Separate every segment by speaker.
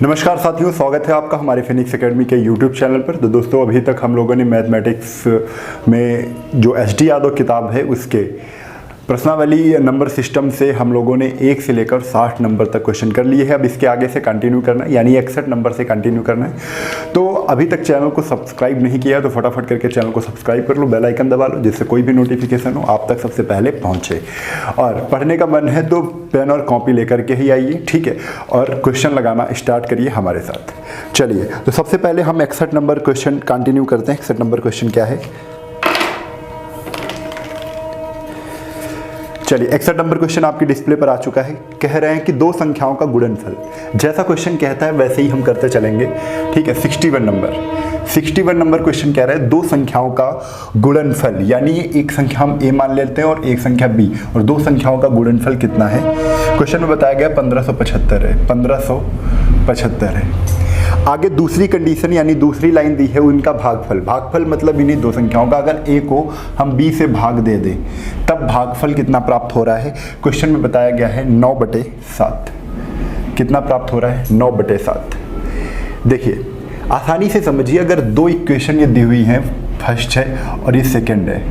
Speaker 1: नमस्कार साथियों, स्वागत है आपका हमारे फिनिक्स एकेडमी के यूट्यूब चैनल पर। तो दोस्तों, अभी तक हम लोगों ने मैथमेटिक्स में जो एस.डी. यादव किताब है उसके प्रश्नावली नंबर सिस्टम से हम लोगों ने 1 से लेकर 60 नंबर तक क्वेश्चन कर लिए हैं। अब इसके आगे से कंटिन्यू करना है, यानी 61 नंबर से कंटिन्यू करना है। तो अभी तक चैनल को सब्सक्राइब नहीं किया तो फटाफट करके चैनल को सब्सक्राइब कर लो, बेल आइकन दबा लो, जिससे कोई भी नोटिफिकेशन हो आप तक सबसे पहले पहुंचे। और पढ़ने का मन है तो पेन और कॉपी लेकर के ही आइए, ठीक है, और क्वेश्चन लगाना स्टार्ट करिए हमारे साथ। चलिए, तो सबसे पहले हम 61 नंबर क्वेश्चन कंटिन्यू करते हैं। 61 नंबर क्वेश्चन क्या है? चलिए, 61 नंबर क्वेश्चन आपकी डिस्प्ले पर आ चुका है। कह रहे हैं कि दो संख्याओं का गुणनफल, जैसा क्वेश्चन कहता है वैसे ही हम करते चलेंगे, ठीक है। 61 नंबर क्वेश्चन कह रहा है दो संख्याओं का गुणनफल, यानी एक संख्या हम a मान लेते हैं और एक संख्या b, और दो संख्याओं का गुणनफल कितना है। क्वेश्चन में बताया गया 1575 है, 1575 है। आगे दूसरी कंडीशन यानी दूसरी लाइन दी है उनका भागफल मतलब इन्हीं दो संख्याओं का अगर a को हम b से भाग दे दें तब भागफल कितना प्राप्त हो रहा है। क्वेश्चन में बताया गया है 9/7। कितना प्राप्त हो रहा है? 9/7। देखिए, आसानी से समझिए, अगर दो इक्वेशन ये दी हुई हैं, फर्स्ट है और ये सेकंड है,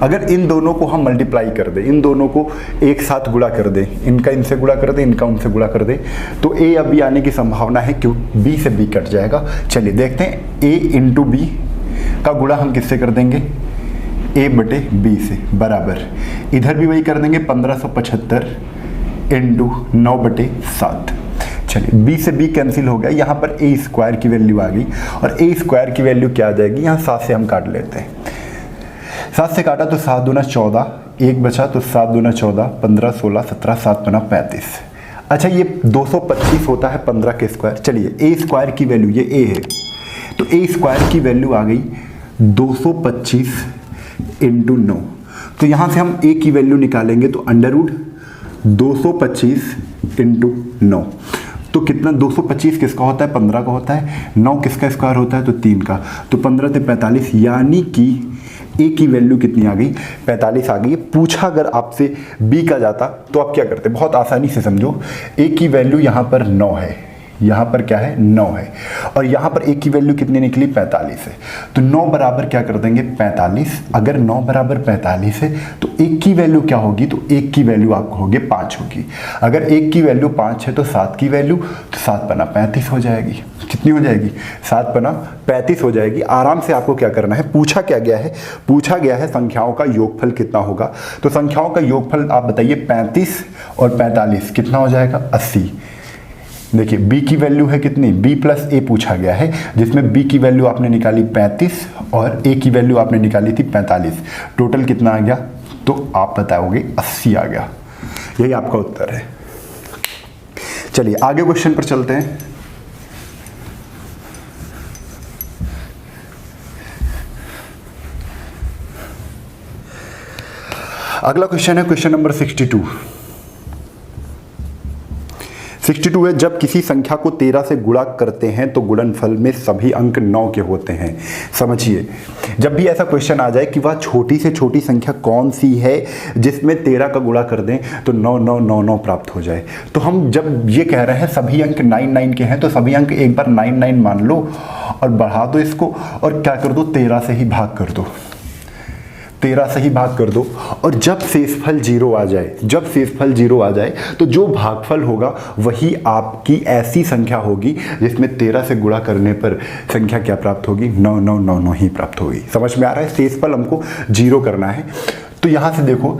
Speaker 1: अगर इन दोनों को हम मल्टीप्लाई कर दें, इन दोनों को एक साथ गुणा कर दें, इनका इनसे गुणा कर दें, इनका उनसे गुणा कर दें, तो a अभी आने की संभावना है, क्यों? b से b कट जाएगा। चलिए देखते हैं, a इंटू बी का गुणा हम किससे कर देंगे? a/b से, बराबर इधर भी वही कर देंगे, 1575 इंटू 9/7। चलिए, b से b कैंसिल हो गया, यहाँ पर a स्क्वायर की वैल्यू आ गई, और a स्क्वायर की वैल्यू क्या आ जाएगी? यहाँ 7 से हम काट लेते हैं। 7 से काटा तो 7 दूना 14, 1 बचा तो 7 दूना 14, 15 16 17, 7 दूना 35। अच्छा, ये 225 होता है 15 के स्क्वायर। चलिए, a स्क्वायर की वैल्यू, ये a है, तो a स्क्वायर की वैल्यू आ गई 225 इंटू 9। तो यहाँ से हम a की वैल्यू निकालेंगे तो अंडर रूट 225 इंटू 9, तो कितना? 225 किसका होता है? 15 का होता है। 9 किसका स्क्वायर होता है? तो 3 का। तो 15 से 45, यानी कि a की वैल्यू कितनी आ गई? 45 आ गई। पूछा अगर आपसे b का जाता तो आप क्या करते? बहुत आसानी से समझो, a की वैल्यू यहाँ पर 9 है, यहाँ पर क्या है? 9 है, और यहाँ पर a की वैल्यू कितनी निकली? 45 है। तो 9 बराबर क्या कर देंगे? 45। अगर 9 बराबर 45 है तो 1 की वैल्यू क्या होगी? तो 1 की वैल्यू आपको होगी 5 होगी। अगर 1 की वैल्यू 5 है तो 7 की वैल्यू, तो 7 पना 35 हो जाएगी। कितनी हो जाएगी? 7 पना 35 हो जाएगी। आराम से आपको क्या करना है? पूछा क्या गया है? पूछा गया है संख्याओं का योगफल कितना होगा। तो संख्याओं का योगफल आप बताइए, 35 और 45 कितना हो जाएगा? 80। देखिए, b की वैल्यू है कितनी? b प्लस a पूछा गया है, जिसमें b की वैल्यू आपने निकाली 35 और a की वैल्यू आपने निकाली थी 45। टोटल कितना आ गया? तो आप बताओगे 80 आ गया। यही आपका उत्तर है। चलिए आगे क्वेश्चन पर चलते हैं। अगला क्वेश्चन है क्वेश्चन नंबर 62 है, जब किसी संख्या को 13 से गुणा करते हैं तो गुणनफल में सभी अंक 9 के होते हैं। समझिए, जब भी ऐसा क्वेश्चन आ जाए कि वह छोटी से छोटी संख्या कौन सी है जिसमें 13 का गुणा कर दें तो 9 9 9 9 प्राप्त हो जाए, तो हम जब ये कह रहे हैं सभी अंक 9 9 के हैं, तो सभी अंक एक बार 9 9 मान लो और बढ़ा दो इसको, और क्या कर दो? 13 से ही भाग कर दो। 13 से ही भाग कर दो, और जब शेषफल 0 आ जाए, जब शेषफल 0 आ जाए तो जो भागफल होगा वही आपकी ऐसी संख्या होगी जिसमें 13 से गुणा करने पर संख्या क्या प्राप्त होगी? 9 9 9 9 ही प्राप्त होगी। समझ में आ रहा है? शेषफल हमको 0 करना है। तो यहाँ से देखो,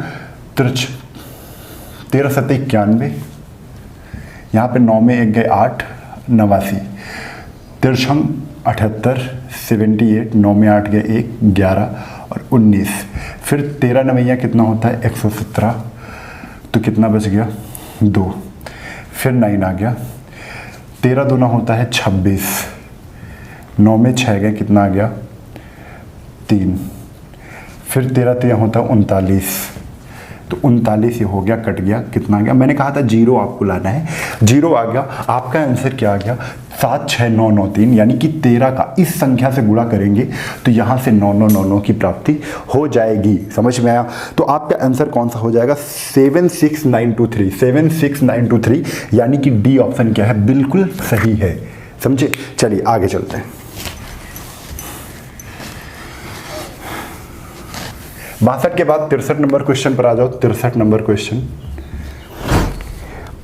Speaker 1: 13 7 91, यहाँ पे 9 में 1 गए 8, 89, 13 78 78, 9 में 8 गए 1 11 और 19, फिर 13 9 कितना होता है? 117, तो कितना बच गया? 2, फिर 9 आ गया, 13 दूना होता है 26, 9 में 6 गए, कितना आ गया? 3, फिर 13 3 होता है 39, तो 39 ये हो गया, कट गया, कितना आ गया, मैंने कहा था 0 आपको लाना है, 0 आ गया। आपका आंसर क्या आ गया, 76993, यानी कि 13 का इस संख्या से गुणा करेंगे तो यहाँ से 9999 की प्राप्ति हो जाएगी। समझ में आया? तो आपका आंसर कौन सा हो जाएगा, 76923, 76923, यानी कि डी ऑप्शन क्या है, बिल्कुल सही है। समझे? चलिए आगे चलते हैं। 62 के बाद 63 नंबर क्वेश्चन पर आ जाओ। 63 नंबर क्वेश्चन,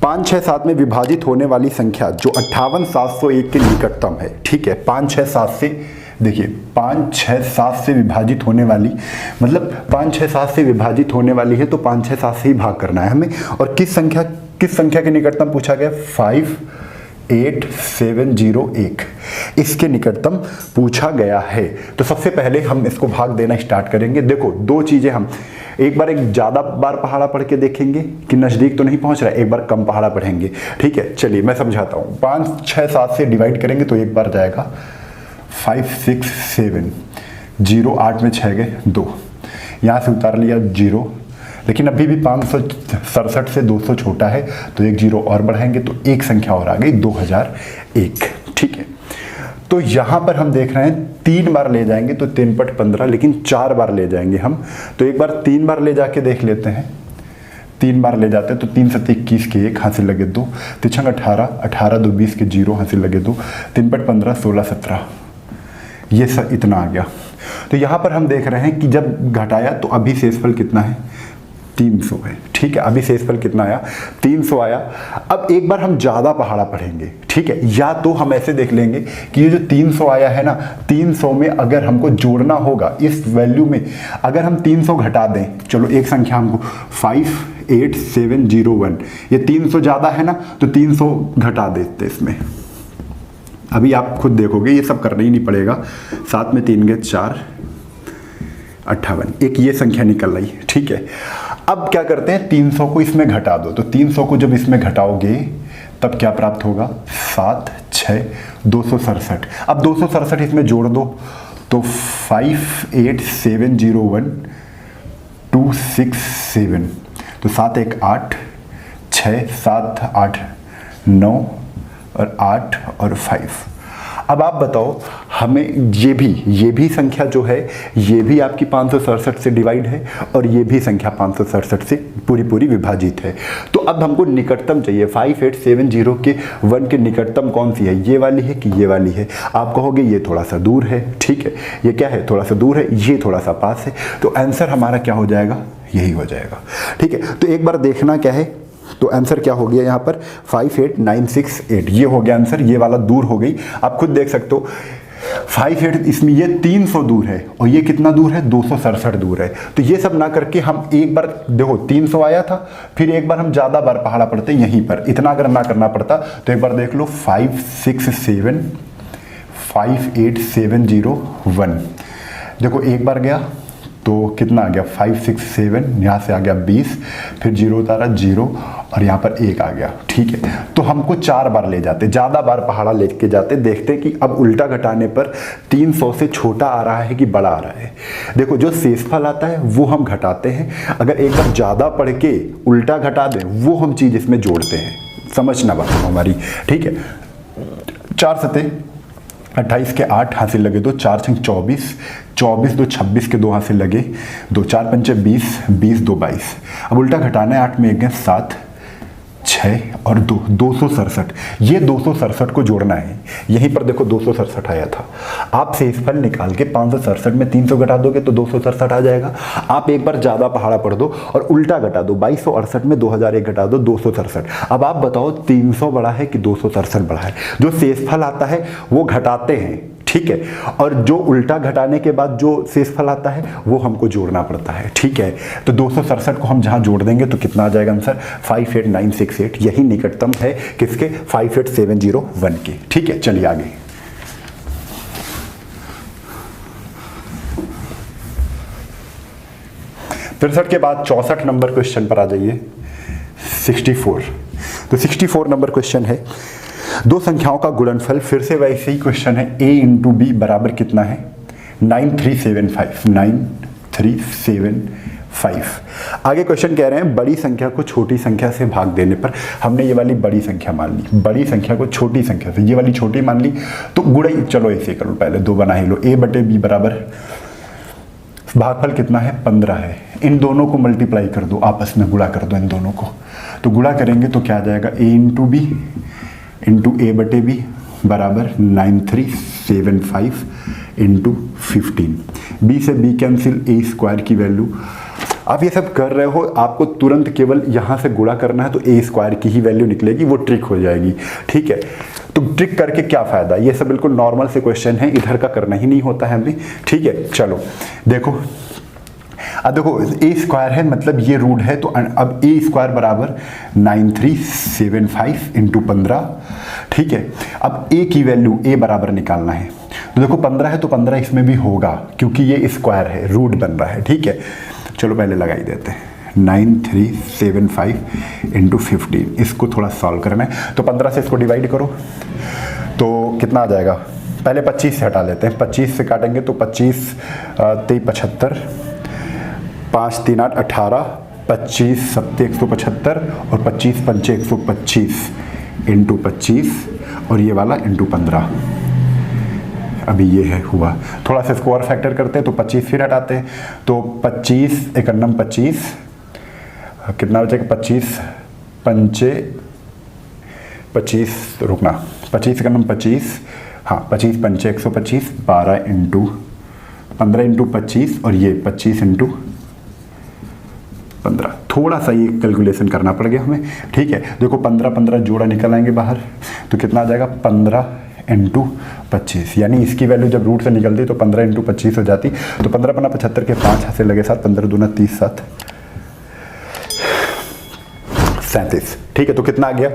Speaker 1: 5, 6, 7 में विभाजित होने वाली संख्या जो 58701 के निकटतम है। ठीक है, 5, 6, 7 से, देखिए 5, 6, 7 से विभाजित होने वाली, मतलब 5, 6, 7 से विभाजित होने वाली है तो 5, 6, 7 से ही भाग करना है हमें। और किस संख्या के निकटतम पूछा गया, 58701, इसके निकटतम पूछा गया है। तो सबसे पहले हम इसको भाग देना स्टार्ट करेंगे। देखो दो चीजें, हम एक ज़्यादा बार पहाड़ा पढ़ के देखेंगे कि नज़दीक तो नहीं पहुंच रहा है, एक बार कम पहाड़ा पढ़ेंगे। ठीक है, चलिए मैं समझाता हूँ। 5, 6, 7 से डिवाइड करेंगे तो एक बार जाएगा 5, 6, 7, 0, 8 में 6 गए 2, यहाँ से उतार लिया 0, लेकिन अभी भी 567 से 200 छोटा है तो एक 0 और बढ़ाएंगे तो एक संख्या और आ गई 2001। ठीक है, तो यहाँ पर हम देख रहे हैं 3 बार ले जाएंगे तो 3 पट 15, लेकिन 4 बार ले जाएंगे हम, तो एक बार 3 बार ले जाके देख लेते हैं। 3 बार ले जाते हैं तो 3 7 21 के 1 हासिल लगे 2, 3 18, 18 2 20 के 0 हासिल लगे 2, 3 पट 15, 16 17, ये सब इतना आ गया। तो यहाँ पर हम देख रहे हैं कि जब घटाया तो अभी शेषफल कितना है, 300 है। ठीक है, अभी शेषफल कितना आया, 300 आया। अब एक बार हम ज़्यादा पहाड़ा पढ़ेंगे। ठीक है, या तो हम ऐसे देख लेंगे कि ये जो 300 आया है ना, 300 में अगर हमको जोड़ना होगा इस वैल्यू में, अगर हम 300 घटा दें, चलो एक संख्या हमको 58701, ये 300 ज़्यादा है ना तो 300 घटा देते इसमें। अभी आप खुद देखोगे, ये सब करना ही नहीं पड़ेगा। 7 में 3 गए 4, 58, एक ये संख्या निकल रही। ठीक है, अब क्या करते हैं, 300 को इसमें घटा दो, तो 300 को जब इसमें घटाओगे तब क्या प्राप्त होगा, 7, 6, 267। अब 267 इसमें जोड़ दो तो 58701 267, तो 7 1 8, 6 7 8 9 और 8 और 5। अब आप बताओ हमें ये भी संख्या जो है ये भी आपकी 567 से डिवाइड है और ये भी संख्या 567 से पूरी विभाजित है। तो अब हमको निकटतम चाहिए, 5870 के 1 के निकटतम कौन सी है, ये वाली है कि ये वाली है। आप कहोगे ये थोड़ा सा दूर है। ठीक है, ये क्या है, थोड़ा सा दूर है, ये थोड़ा सा पास है, तो आंसर हमारा क्या हो जाएगा, यही हो जाएगा। ठीक है, तो एक बार देखना क्या है, तो आंसर क्या हो गया यहाँ पर 58968, ये हो गया आंसर। ये वाला दूर हो गई, आप खुद देख सकते हो 58, इसमें ये 300 दूर है और ये कितना दूर है, 267 दूर है। तो ये सब ना करके हम एक बार देखो 300 आया था, फिर एक बार हम ज़्यादा बार पहाड़ा पढ़ते यहीं पर, इतना अगर ना करना पड़ता तो एक बार देख लो 56701, देखो एक बार गया तो कितना आ गया 567, यहाँ से आ गया 20, फिर 0 उतारा 0 और यहाँ पर 1 आ गया। ठीक है, तो हमको 4 बार ले जाते, ज़्यादा बार पहाड़ा लेके जाते, देखते कि अब उल्टा घटाने पर 300 से छोटा आ रहा है कि बड़ा आ रहा है। देखो जो शेषफल आता है वो हम घटाते हैं, अगर एक बार ज़्यादा पढ़ के उल्टा घटा दें वो हम चीज़ इसमें जोड़ते हैं। समझना बात हमारी। ठीक है, 4 सते 28 के 8 हासिल लगे 2, 4 6 24, 24 2 26 के 2 हासिल लगे 2, 4 पंचे 20, 20 2 22। अब उल्टा घटाना है, 8 में 1 7 6 और 2, 267। ये 267 को जोड़ना है, यहीं पर देखो 267 आया था। आप शेषफल निकाल के 567 में 300 घटा दोगे तो 267 आ जाएगा। आप एक बार ज़्यादा पहाड़ा पढ़ दो और उल्टा घटा दो, 2268 में 2001 घटा दो 267। अब आप बताओ 300 बड़ा है कि 267 बड़ा है। जो शेषफल आता है वो घटाते हैं, ठीक है, और जो उल्टा घटाने के बाद जो शेषफल आता है वो हमको जोड़ना पड़ता है। ठीक है, तो 267 को हम जहां जोड़ देंगे तो कितना आ जाएगा आंसर 58968। यही निकटतम है किसके, 58701 के। ठीक है, चलिए आगे। तिरसठ के बाद 64 नंबर क्वेश्चन पर आ जाइए, 64। तो 64 नंबर क्वेश्चन है, दो संख्याओं का गुणनफल, फिर से वैसे ही क्वेश्चन है, a इंटू बी बराबर कितना है, 9375, 5। आगे क्वेश्चन कह रहे हैं बड़ी संख्या को छोटी संख्या से भाग देने पर, हमने ये वाली बड़ी संख्या मान ली, बड़ी संख्या को छोटी संख्या से, ये वाली छोटी मान ली, तो गुणा, चलो ऐसे करो, पहले 2 बना ही लो, a बटे बी बराबर भागफल कितना है 15 है, इन दोनों को मल्टीप्लाई कर दो, आपस में गुणा कर दो इन दोनों को, तो गुणा करेंगे तो क्या आ जाएगा a इंटू बी इंटू ए बटे बी बराबर 9375 इंटू 15, बी से बी कैंसिल, ए स्क्वायर की वैल्यू, आप ये सब कर रहे हो, आपको तुरंत केवल यहाँ से गुणा करना है तो ए स्क्वायर की ही वैल्यू निकलेगी, वो ट्रिक हो जाएगी, ठीक है। तो ट्रिक करके क्या फ़ायदा, ये सब बिल्कुल नॉर्मल से क्वेश्चन है, इधर का करना ही नहीं होता है हमें, ठीक है। चलो देखो, अब देखो ए स्क्वायर है मतलब ये रूट है, तो अब ए स्क्वायर बराबर 9375 इंटू 15, ठीक है। अब ए की वैल्यू ए बराबर निकालना है, तो देखो 15 है तो 15 इसमें भी होगा क्योंकि ये स्क्वायर है, रूट बन रहा है, ठीक है। चलो पहले लगा ही देते हैं, 9375 इंटू 15, इसको थोड़ा सॉल्व करना है, तो 15 से इसको डिवाइड करो तो कितना आ जाएगा, पहले 25 से हटा लेते हैं, 25 से काटेंगे तो 25 3 75, 5 3 8 18, 25 7 175 और 25 5 125 इंटू 25 और ये वाला इंटू 15, अभी ये है हुआ, थोड़ा सा इसको और फैक्टर करते हैं तो 25 फिर हटाते हैं, तो 25 1 25 कितना बचेगा, 25 पंचे 25, रुकना, 25 1 25, हाँ 25 पंचे 125, 12 इंटू 15 इंटू 25 और ये 25 इंटू 15, थोड़ा सा ये कैलकुलेशन करना पड़ गया हमें, ठीक है। देखो 15 जोड़ा निकल आएंगे बाहर, तो कितना आ जाएगा 15 इंटू 25, यानी इसकी वैल्यू जब रूट से निकलती तो 15 इंटू 25 हो जाती, तो 15 पन्ना 75 के 5 हाथ से लगे 7, 15 दूना 30 7 37, ठीक है। तो कितना आ गया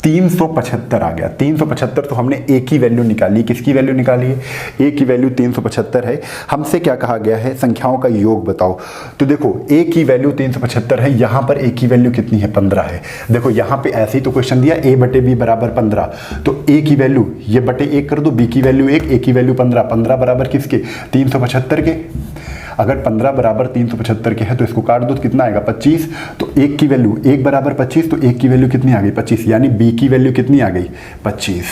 Speaker 1: 375 आ गया, 375, तो हमने ए की वैल्यू निकाली, किसकी वैल्यू निकाली है, ए की वैल्यू 375 है। हमसे क्या कहा गया है, संख्याओं का योग बताओ, तो देखो ए की वैल्यू 375 है, यहाँ पर ए की वैल्यू कितनी है 15 है, देखो यहाँ पे ऐसे ही तो क्वेश्चन दिया a बटे बी बराबर 15, तो ए की वैल्यू ये बटे 1 कर दो, बी की वैल्यू 1, ए की वैल्यू 15, 15 बराबर किसके 375 के, अगर 15 बराबर 375 के है तो इसको काट दो तो कितना आएगा 25, तो 1 की वैल्यू 1 बराबर 25, तो 1 की वैल्यू कितनी आ गई 25, यानी b की वैल्यू कितनी आ गई 25,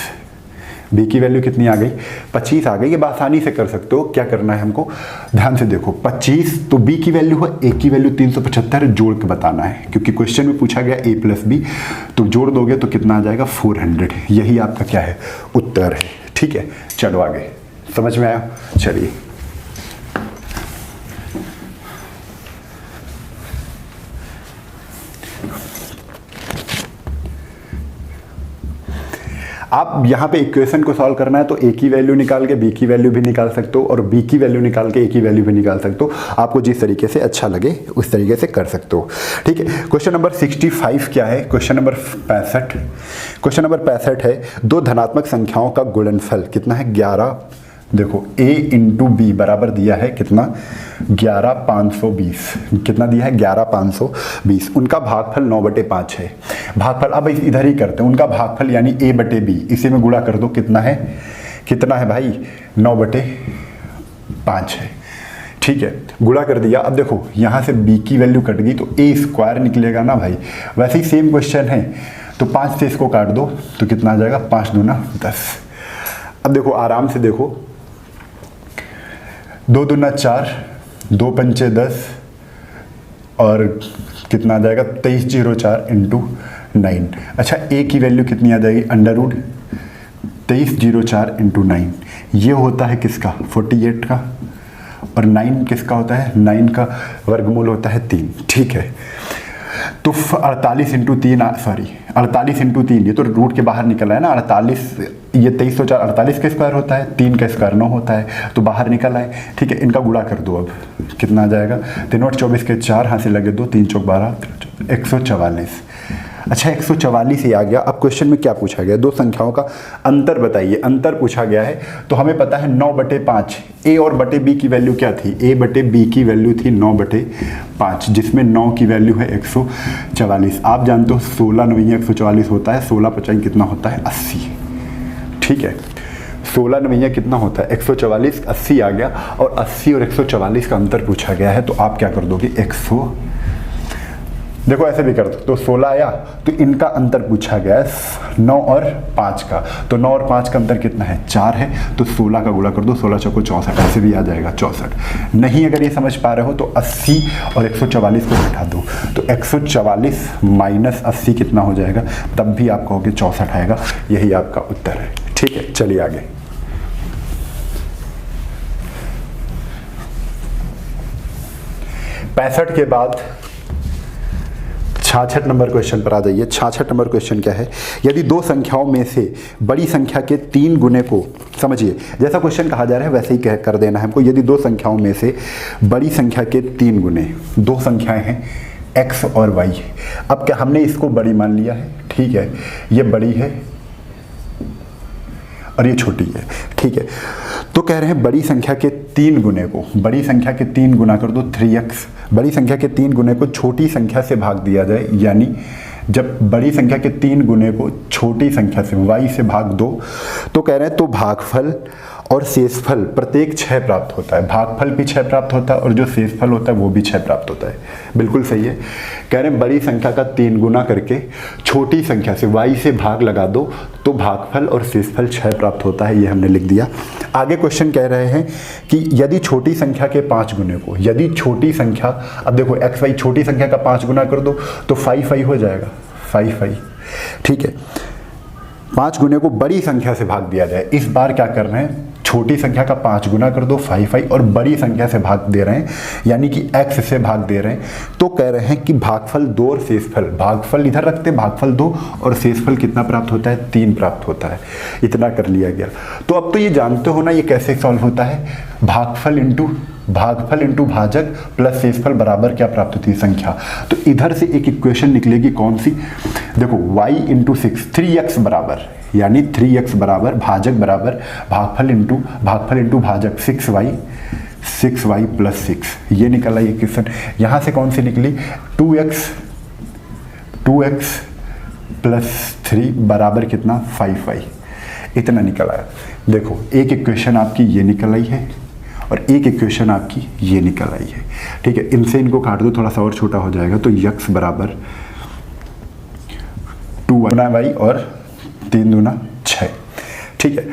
Speaker 1: b की वैल्यू कितनी आ गई 25 आ गई। ये आसानी से कर सकते हो, क्या करना है हमको, ध्यान से देखो 25 तो b की वैल्यू है, a की वैल्यू 375 जोड़ के बताना है, क्योंकि क्वेश्चन में पूछा गया a प्लस b, तो जोड़ दोगे तो कितना आ जाएगा 400, यही आपका क्या है उत्तर है, ठीक है। चलो आगे, समझ में आया, चलिए आप यहाँ पे इक्वेशन को सॉल्व करना है तो ए की वैल्यू निकाल के बी की वैल्यू भी निकाल सकते हो और बी की वैल्यू निकाल के ए की वैल्यू भी निकाल सकते हो, आपको जिस तरीके से अच्छा लगे उस तरीके से कर सकते हो, ठीक है। क्वेश्चन नंबर 65 क्या है, क्वेश्चन नंबर 65, क्वेश्चन नंबर 65 है, दो धनात्मक संख्याओं का गुणनफल कितना है 11, देखो a इंटू बी बराबर दिया है कितना 11520, कितना दिया है 11520, उनका भागफल 9/5 है, भागफल अब इधर ही करते हैं, उनका भागफल यानी a बटे बी, इसी में गुणा कर दो, कितना है भाई 9/5 है, ठीक है, गुणा कर दिया। अब देखो यहाँ से b की वैल्यू कट गई तो a स्क्वायर निकलेगा ना भाई, वैसे ही सेम क्वेश्चन है, तो 5 से इसको काट दो तो कितना आ जाएगा 5 दूना 10। अब देखो आराम से देखो, 2 दूना 4, 2 पंचे 10 और कितना आ जाएगा 2304 इंटू 9। अच्छा a की वैल्यू कितनी आ जाएगी √ 2304 इंटू 9, ये होता है किसका 48 का, और 9 किसका होता है 9 का वर्गमूल होता है 3, ठीक है। तो 48 इंटू 3 48 इंटू 3, ये तो रूट के बाहर निकला है ना 48, ये 2304 48 का स्क्वायर होता है, 3 का स्क्वायर 9 होता है, तो बाहर निकल आए, ठीक है। इनका गुणा कर दो, अब कितना आ जाएगा 3 और 24 के 4 हाथ से लगे 2, 3 चौक 12, 144। अच्छा 144 ही आ गया। अब क्वेश्चन में क्या पूछा गया, दो संख्याओं का अंतर बताइए, अंतर पूछा गया है, तो हमें पता है 9/5, a और बटे b की वैल्यू क्या थी, a बटे b की वैल्यू थी 9/5, जिसमें 9 की वैल्यू है 144, आप जानते हो 16 9 144 होता है, 16 5 कितना होता है 80, ठीक है। 16 नवैया कितना होता है 144, 80 आ गया और 80 और 144 का अंतर पूछा गया है, तो आप क्या कर दोगे 100, देखो ऐसे भी कर दो, तो 16 आया, तो इनका अंतर पूछा गया है 9 और 5 का, तो 9 और 5 का अंतर कितना है 4 है, तो 16 का गुणा कर दो, 16 चौको 64, ऐसे भी आ जाएगा 64। नहीं अगर ये समझ पा रहे हो तो 80 और 144 को घटा दो, तो 144 माइनस 80 कितना हो जाएगा, तब भी आप कहोगे 64 आएगा। यही आपका उत्तर है। ठीक है, चलिए आगे। पैंसठ के बाद 66 नंबर क्वेश्चन पर आ जाइए। 66 नंबर क्वेश्चन क्या है, यदि दो संख्याओं में से बड़ी संख्या के 3 गुने को, समझिए जैसा क्वेश्चन कहा जा रहा है वैसे ही कर देना है हमको। यदि दो संख्याओं में से बड़ी संख्या के 3 गुने, दो संख्याएं हैं x और y, अब क्या हमने इसको बड़ी मान लिया है, ठीक है, ये बड़ी है और ये छोटी है, ठीक है, तो कह रहे हैं बड़ी संख्या के 3 गुने को, बड़ी संख्या के 3 गुना कर दो 3x, बड़ी संख्या के 3 गुने को छोटी संख्या से भाग दिया जाए, यानी जब बड़ी संख्या के 3 गुने को छोटी संख्या से y से भाग दो, तो कह रहे हैं तो भागफल और शेषफल प्रत्येक 6 प्राप्त होता है, भागफल भी 6 प्राप्त होता है और जो शेषफल होता है वो भी 6 प्राप्त होता है। बिल्कुल सही है, कह रहे हैं बड़ी संख्या का 3 गुना करके छोटी संख्या से y से भाग लगा दो तो भागफल और शेषफल 6 प्राप्त होता है, ये हमने लिख दिया। आगे क्वेश्चन कह रहे हैं कि यदि छोटी संख्या के 5 गुने को, यदि छोटी संख्या, अब देखो x y छोटी संख्या का 5 गुना कर दो तो 5 हो जाएगा, 5, ठीक है, 5 गुने को बड़ी संख्या से भाग दिया जाए। इस बार क्या कर रहे हैं, छोटी संख्या का 5 गुना कर दो 5 और बड़ी संख्या से भाग दे रहे हैं, यानी कि x से भाग दे रहे हैं, तो कह रहे हैं कि भागफल 2 और शेषफल, भागफल इधर रखते हैं, भागफल 2 और शेषफल कितना प्राप्त होता है 3 प्राप्त होता है। इतना कर लिया गया। तो अब तो ये जानते हो ना ये कैसे सॉल्व होता है, भागफल इंटू भाजक प्लस शेषफल बराबर क्या प्राप्त होती है संख्या। तो इधर से एक इक्वेशन निकलेगी कौन सी, देखो y इंटू 6, 3x बराबर, यानी 3x बराबर भाजक बराबर भागफल इंटू भाजक 6y प्लस 6, ये निकला ये क्वेश्चन। यहाँ से कौन सी निकली 2x प्लस 3 बराबर कितना 5y, इतना निकला है। देखो एक इक्वेशन आपकी ये निकल आई है और एक इक्वेशन आपकी ये निकल आई है, ठीक है, इनसे इनको काट दो थोड़ा सा और छोटा हो जाएगा, तो x बराबर 2y और 3 दूना 6, ठीक है।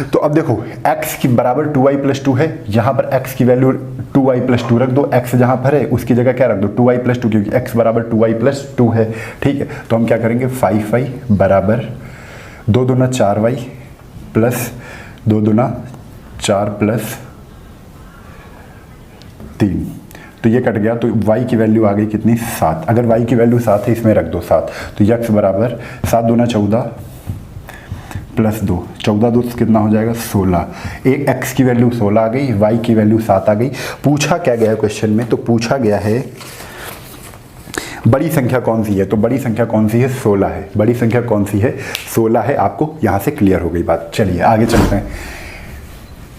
Speaker 1: तो अब देखो x की बराबर 2y प्लस 2 है, यहाँ पर x की वैल्यू 2y प्लस 2 रख दो, x जहाँ पर है उसकी जगह क्या रख दो 2y प्लस 2, क्योंकि x बराबर 2y प्लस 2 है, ठीक है। तो हम क्या करेंगे 5y बराबर 2 दूना 4y प्लस 2 दूना 4 प्लस 3, तो ये कट गया, तो y की वैल्यू आ गई कितनी 7। अगर y की वैल्यू 7 है इसमें रख दो 7, तो x बराबर 7 दूना 14 प्लस 2, 14 2 कितना हो जाएगा 16। एक x की वैल्यू 16 आ गई, y की वैल्यू 7 आ गई। पूछा क्या गया है क्वेश्चन में, तो पूछा गया है बड़ी संख्या कौन सी है, तो बड़ी संख्या कौन सी है 16 है, बड़ी संख्या कौन सी है 16 है। आपको यहाँ से क्लियर हो गई बात। चलिए आगे चलते हैं।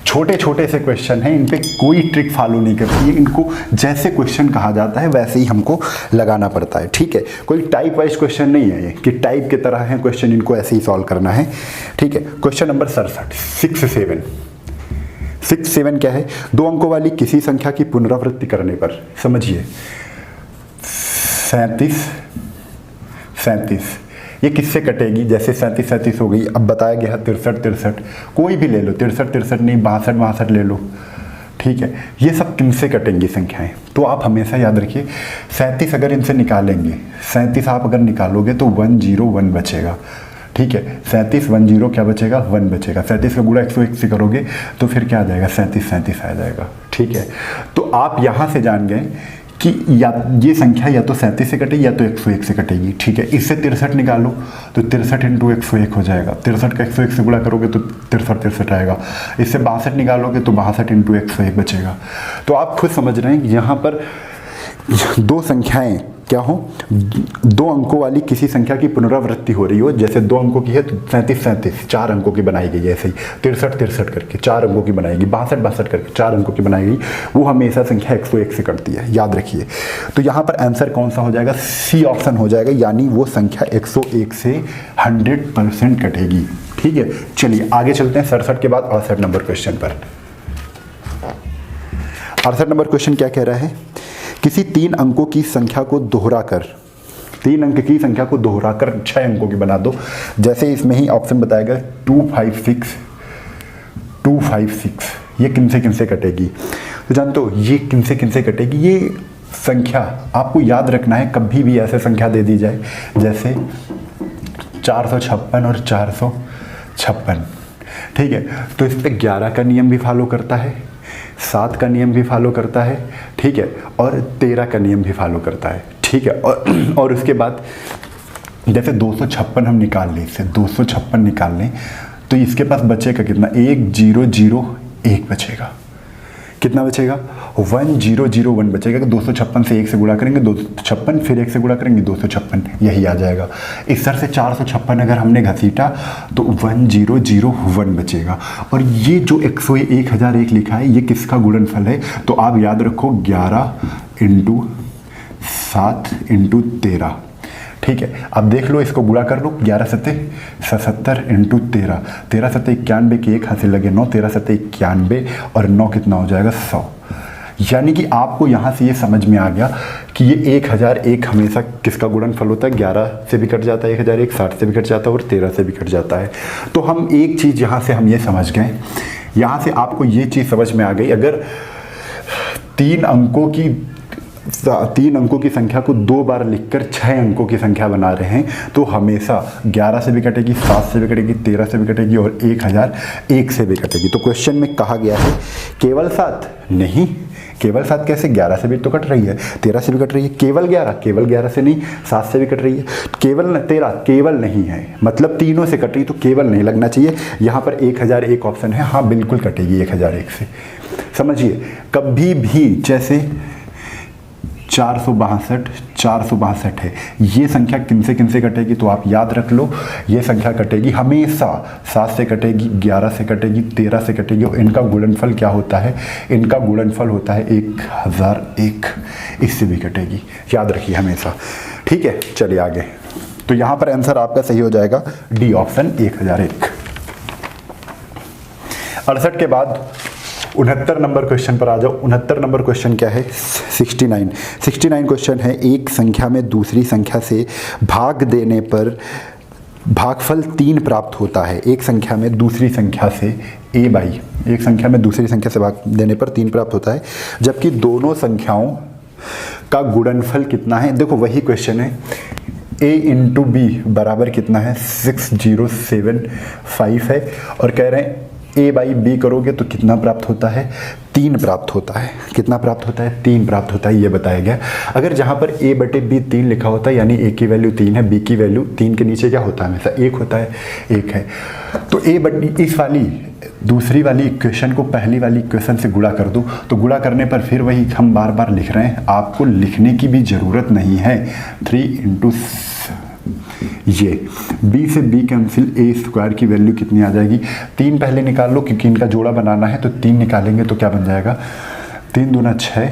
Speaker 1: छोटे छोटे से क्वेश्चन हैं, इन पे कोई ट्रिक फॉलो नहीं करती है, इनको जैसे क्वेश्चन कहा जाता है वैसे ही हमको लगाना पड़ता है, ठीक है। कोई टाइप वाइज क्वेश्चन नहीं है ये कि टाइप की तरह है क्वेश्चन, इनको ऐसे ही सॉल्व करना है, ठीक है। क्वेश्चन नंबर 67 6-7 क्या है, 2 अंकों वाली किसी संख्या की पुनरावृत्ति करने पर, समझिए 37 ये किससे कटेगी, जैसे 37 हो गई, अब बताया गया है 63 कोई भी ले लो, 63 नहीं 62 ले लो, ठीक है। ये सब किनसे कटेंगी संख्याएं, तो आप हमेशा याद रखिए 37 अगर इनसे निकालेंगे, 37 आप अगर निकालोगे तो 101 बचेगा, ठीक है। 37 10 क्या बचेगा 1 बचेगा। 37 का गुणा 101 से करोगे तो फिर क्या आ जाएगा 37 आ जाएगा, ठीक है। तो आप यहाँ से जान गए कि या ये संख्या या तो 37 से कटेगी या तो 101 से कटेगी, ठीक है। इससे 63 निकालो तो 63 इंटू 101 हो जाएगा, 63 का 101 से गुणा करोगे तो 63 आएगा। इससे 62 निकालोगे तो 62 इंटू 101 बचेगा। तो आप खुद समझ रहे हैं यहाँ पर दो संख्याएं क्या हो, 2 अंकों वाली किसी संख्या की पुनरावृत्ति हो रही हो, जैसे 2 अंकों की है तो 37 4 अंकों की बनाई गई है, ऐसे ही 63 करके 4 अंकों की बनाएगी, 62 करके 4 अंकों की बनाई गई, वो हमेशा संख्या 101 से कटती है, याद रखिए। तो यहाँ पर आंसर कौन सा हो जाएगा, सी ऑप्शन हो जाएगा, यानी वो संख्या 101 से 100% कटेगी। ठीक है, चलिए आगे चलते हैं 67 के बाद 68 नंबर क्वेश्चन पर। 68 नंबर क्वेश्चन क्या कह रहा है, किसी 3 अंकों की संख्या को दोहराकर, 3 अंक की संख्या को दोहराकर 6 अंकों की बना दो। जैसे इसमें ही ऑप्शन बताया गया 256, 256, ये किन से कटेगी, तो जानते हो ये किन से कटेगी। ये संख्या आपको याद रखना है, कभी भी ऐसे संख्या दे दी जाए जैसे 456 और 456, ठीक है, तो इस पर 11 का नियम भी फॉलो करता है, 7 का नियम भी फॉलो करता है, ठीक है, और 13 का नियम भी फॉलो करता है, ठीक है। और उसके बाद जैसे 256 हम निकाल लें, इससे 256 निकाल लें तो इसके पास बचेगा कितना, 1001 बचेगा। कितना बचेगा, 1001 बचेगा। 256 से 1 से गुणा करेंगे 256, फिर 1 से गुणा करेंगे 256, यही आ जाएगा। इस तरह से 456 अगर हमने घसीटा तो 1001 बचेगा। और ये जो 1001 लिखा है ये किसका गुणनफल है, तो आप याद रखो 11 × 7 × 13, ठीक है। अब देख लो, इसको गुणा कर लो, 11 सत्ते 77 × 13, 13 सत्ते 91 की 1 हासिल लगे 9, 13 सत्ते 91 और 9 कितना हो जाएगा 100। यानी कि आपको यहाँ से ये समझ में आ गया कि ये 1001 हमेशा किसका गुणनफल होता है, 11 से भी कट जाता है 1001, 60 से भी कट जाता है और 13 से भी कट जाता है। तो हम एक चीज़ यहाँ से हम ये समझ गए, यहाँ से आपको ये चीज़ समझ में आ गई, अगर 3 अंकों की संख्या को 2 बार लिखकर 6 अंकों की संख्या बना रहे हैं तो हमेशा 11 से भी कटेगी, 7 से भी कटेगी, 13 से भी कटेगी और 1001 से भी कटेगी। तो क्वेश्चन में कहा गया है केवल 7 नहीं, केवल 7 कैसे, 11 से भी तो कट रही है, 13 से भी कट रही है, केवल 11 से नहीं, 7 से भी कट रही है, केवल 13 केवल नहीं है, मतलब तीनों से कट रही, तो केवल नहीं लगना चाहिए। यहाँ पर 1001 ऑप्शन है, हाँ बिल्कुल कटेगी 1001 से। समझिए, कभी भी जैसे 462 है, ये संख्या किन से कटेगी, तो आप याद रख लो, ये संख्या कटेगी हमेशा 7 से कटेगी, 11 से कटेगी, 13 से कटेगी और इनका गुणनफल क्या होता है, इनका गुणनफल होता है 1001, इससे भी कटेगी, याद रखिए हमेशा, ठीक है। चलिए आगे, तो यहाँ पर आंसर आपका सही हो जाएगा डी ऑप्शन 1001। 68 के बाद 69 नंबर क्वेश्चन पर आ जाओ। 69 नंबर क्वेश्चन क्या है, 69 क्वेश्चन है, एक संख्या में दूसरी संख्या से भाग देने पर भागफल 3 प्राप्त होता है। एक संख्या में दूसरी संख्या से एक संख्या में दूसरी संख्या से भाग देने पर 3 प्राप्त होता है, जबकि दोनों संख्याओं का गुणनफल कितना है। देखो वही क्वेश्चन है, a × b बराबर कितना है, 6075 है, और कह रहे हैं a/b करोगे तो कितना प्राप्त होता है, 3 प्राप्त होता है। कितना प्राप्त होता है, 3 प्राप्त होता है, ये बताया गया। अगर जहाँ पर a/b 3 लिखा होता है यानी a की वैल्यू 3 है, b की वैल्यू 3 के नीचे क्या होता है, हमेशा 1 होता है, 1 है। तो इस वाली दूसरी वाली इक्वेशन को पहली वाली इक्वेशन से गुणा कर दो, तो गुणा करने पर फिर वही हम बार बार लिख रहे हैं, आपको लिखने की भी ज़रूरत नहीं है। 3 × ये b से b कैंसिल, a² की वैल्यू कितनी आ जाएगी, 3 पहले निकाल लो क्योंकि इनका जोड़ा बनाना है, तो 3 निकालेंगे तो क्या बन जाएगा, 3 दूना 6,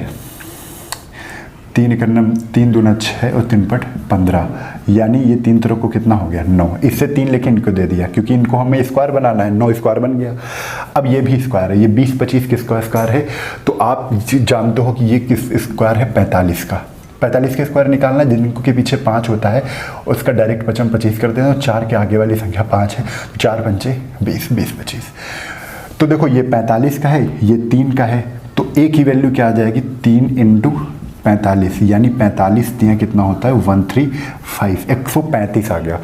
Speaker 1: 3 दूना 6 और 3 पट 15, यानी ये 3 तरह को कितना हो गया, 9। इससे 3 लेके इनको दे दिया क्योंकि इनको हमें स्क्वायर बनाना है, 9 बन गया। अब ये भी स्क्वायर है, ये 20-25 किसका स्क्वायर है, तो आप जानते हो कि ये किस स्क्वायर है, 45 का। 45 के स्क्वायर निकालना, जिनको के पीछे 5 होता है उसका डायरेक्ट 25 करते हैं, तो 4 के आगे वाली संख्या 5 है, 4 × 5 = 20, 20-25। तो देखो ये 45 का है, ये 3 का है, तो a की वैल्यू क्या आ जाएगी, 3 × 45, यानी 45 दिया कितना होता है, 135, 135 आ गया।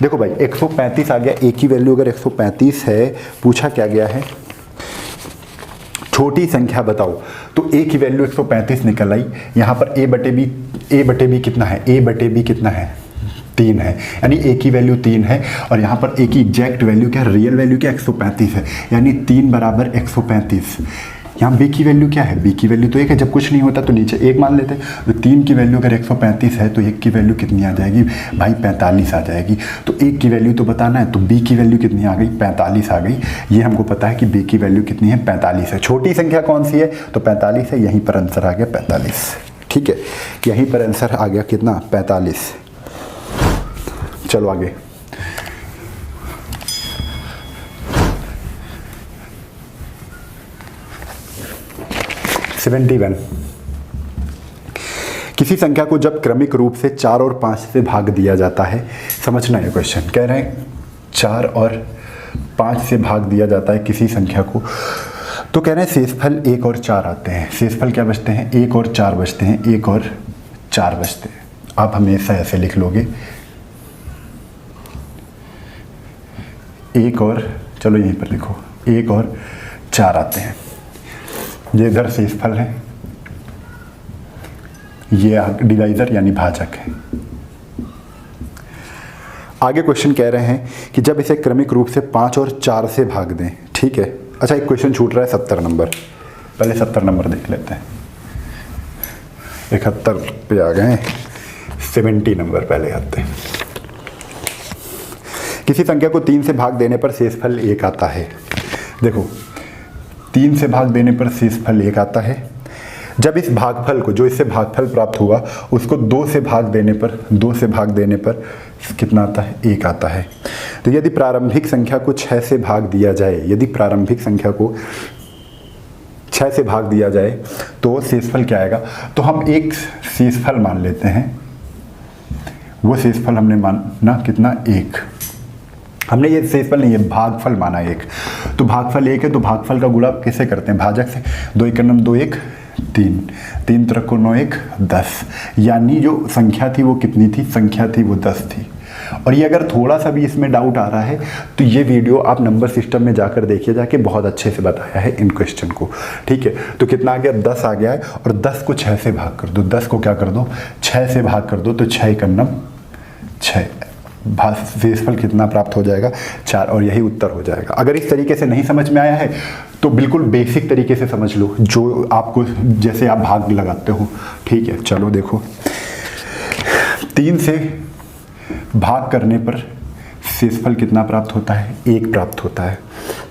Speaker 1: देखो भाई 135 आ गया, a की वैल्यू अगर 135 है, पूछा क्या गया है, छोटी संख्या बताओ, तो a की वैल्यू 135 निकल आई। यहाँ पर a/b कितना है, a/b कितना है, 3 है, यानी a की वैल्यू 3 है, और यहाँ पर a की एग्जैक्ट वैल्यू क्या है, रियल वैल्यू क्या, 135 है, यानी 3 = 135। यहाँ b की वैल्यू क्या है, b की वैल्यू तो 1 है, जब कुछ नहीं होता तो नीचे 1 मान लेते हैं, तो 3 की वैल्यू अगर 135 है तो 1 की वैल्यू कितनी आ जाएगी भाई, 45 आ जाएगी। तो 1 की वैल्यू तो बताना है, तो b की वैल्यू कितनी आ गई, 45 आ गई। ये हमको पता है कि b की वैल्यू कितनी है, 45 है। छोटी संख्या कौन सी है, तो 45 है, यहीं पर आंसर आ गया 45, ठीक है, यहीं पर आंसर आ गया कितना, 45। चलो आगे, 71। किसी संख्या को जब क्रमिक रूप से 4 और 5 से भाग दिया जाता है, समझना है क्वेश्चन। कह रहे हैं 4 और 5 से भाग दिया जाता है किसी संख्या को, तो कह रहे हैं शेषफल 1 और 4 आते हैं। शेषफल क्या बचते हैं? 1 और 4 बचते हैं, 1 और 4 बचते हैं। आप हमेशा ऐसे लिख लोगे 1 और, चलो यहीं पर लिखो 1 और 4 आते हैं। ये इधर शेषफल है, ये डिवाइजर यानी भाजक है। आगे क्वेश्चन कह रहे हैं कि जब इसे क्रमिक रूप से 5 और 4 से भाग दें, ठीक है। अच्छा, एक क्वेश्चन छूट रहा है 70 नंबर, पहले 70 नंबर देख लेते हैं। 71 पे आ गए, 70 नंबर पहले आते हैं। किसी संख्या को 3 से भाग देने पर शेषफल 1 आता है। देखो 3 से भाग देने पर शेषफल 1 आता है। जब इस भागफल को, जो इससे भागफल प्राप्त हुआ, उसको 2 से भाग देने पर कितना आता है? 1 आता है। तो यदि प्रारंभिक संख्या को 6 से भाग दिया जाए, यदि प्रारंभिक संख्या को 6 से भाग दिया जाए तो शेषफल क्या आएगा? तो हम एक शेषफल मान लेते हैं, वो शेषफल हमने माना कितना? 1। हमने ये शेषफल नहीं, ये भागफल माना 1। तो भागफल 1 है, तो भागफल का गुणा कैसे करते हैं? भाजक से। 2 1 2 1 3, 3 3 को 9 1 10, यानी जो संख्या थी वो कितनी थी? संख्या थी वो 10 थी। और ये अगर थोड़ा सा भी इसमें डाउट आ रहा है तो ये वीडियो आप नंबर सिस्टम में जाकर देखिए, जाके बहुत अच्छे से बताया है इन क्वेश्चन को, ठीक है। तो कितना आ गया? 10 आ गया है। और 10 को 6 से भाग कर दो, 10 को क्या कर दो? 6 से भाग कर दो, तो 6 1 6, शेषफल कितना प्राप्त हो जाएगा? 4। और यही उत्तर हो जाएगा। अगर इस तरीके से नहीं समझ में आया है तो बिल्कुल बेसिक तरीके से समझ लो, जो आपको जैसे आप भाग लगाते हो, ठीक है। चलो देखो, 3 से भाग करने पर शेषफल कितना प्राप्त होता है? 1 प्राप्त होता है,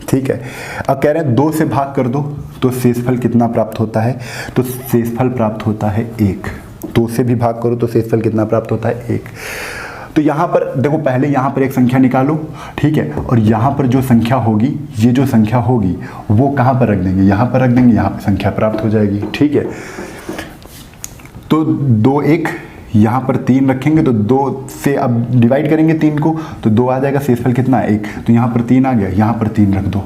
Speaker 1: ठीक है। अब कह रहे हैं 2 से भाग कर दो तो शेषफल कितना प्राप्त होता है? तो शेषफल प्राप्त होता है 1। 2 से भी भाग करो तो शेषफल कितना प्राप्त होता है? 1। तो यहाँ पर देखो, पहले यहाँ पर एक संख्या निकालो, ठीक है। और यहाँ पर जो संख्या होगी, ये जो संख्या होगी वो कहाँ पर रख देंगे? यहाँ पर रख देंगे, यहाँ पर संख्या प्राप्त हो जाएगी, ठीक है। तो 2 1, यहाँ पर 3 रखेंगे तो 2 से अब डिवाइड करेंगे 3 को, तो 2 आ जाएगा। शेषफल कितना है? 1। तो यहाँ पर 3 आ गया, यहाँ पर 3 रख दो,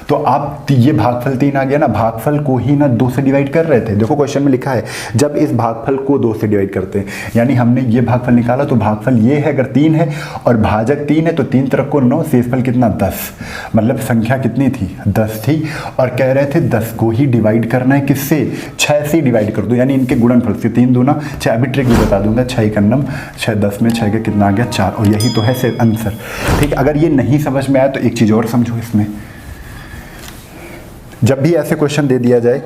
Speaker 1: तो आप ये भागफल 3 आ गया ना। भागफल को ही ना 2 से डिवाइड कर रहे थे। देखो क्वेश्चन में लिखा है जब इस भागफल को 2 से डिवाइड करते हैं, यानी हमने ये भागफल निकाला, तो भागफल ये है अगर 3 है और भाजक 3 है, तो 3 3 को 9, शेषफल कितना? 10। मतलब संख्या कितनी थी? 10 थी। और कह रहे थे 10 को ही डिवाइड करना है किससे? 6 से डिवाइड कर दो, यानी इनके गुणनफल से। 3 दूना 6, अभी ट्रिक भी बता दूंगा। 6 1 6, 10 में 6 का कितना आ गया? 4। और यही तो है आंसर, ठीक। अगर ये नहीं समझ में आया तो एक चीज और समझो इसमें, जब भी ऐसे क्वेश्चन दे दिया जाए,